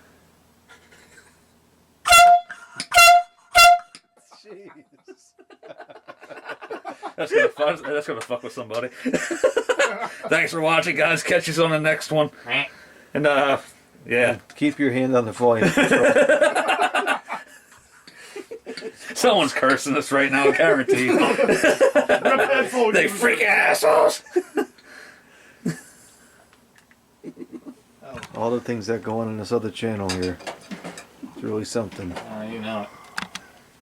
That's gonna fuck with somebody. Thanks for watching, guys. Catch us on the next one. And yeah. Keep your hand on the volume control. Someone's cursing us right now, guaranteed. They freaking assholes. All the things that go on in this other channel here. It's really something. You know it.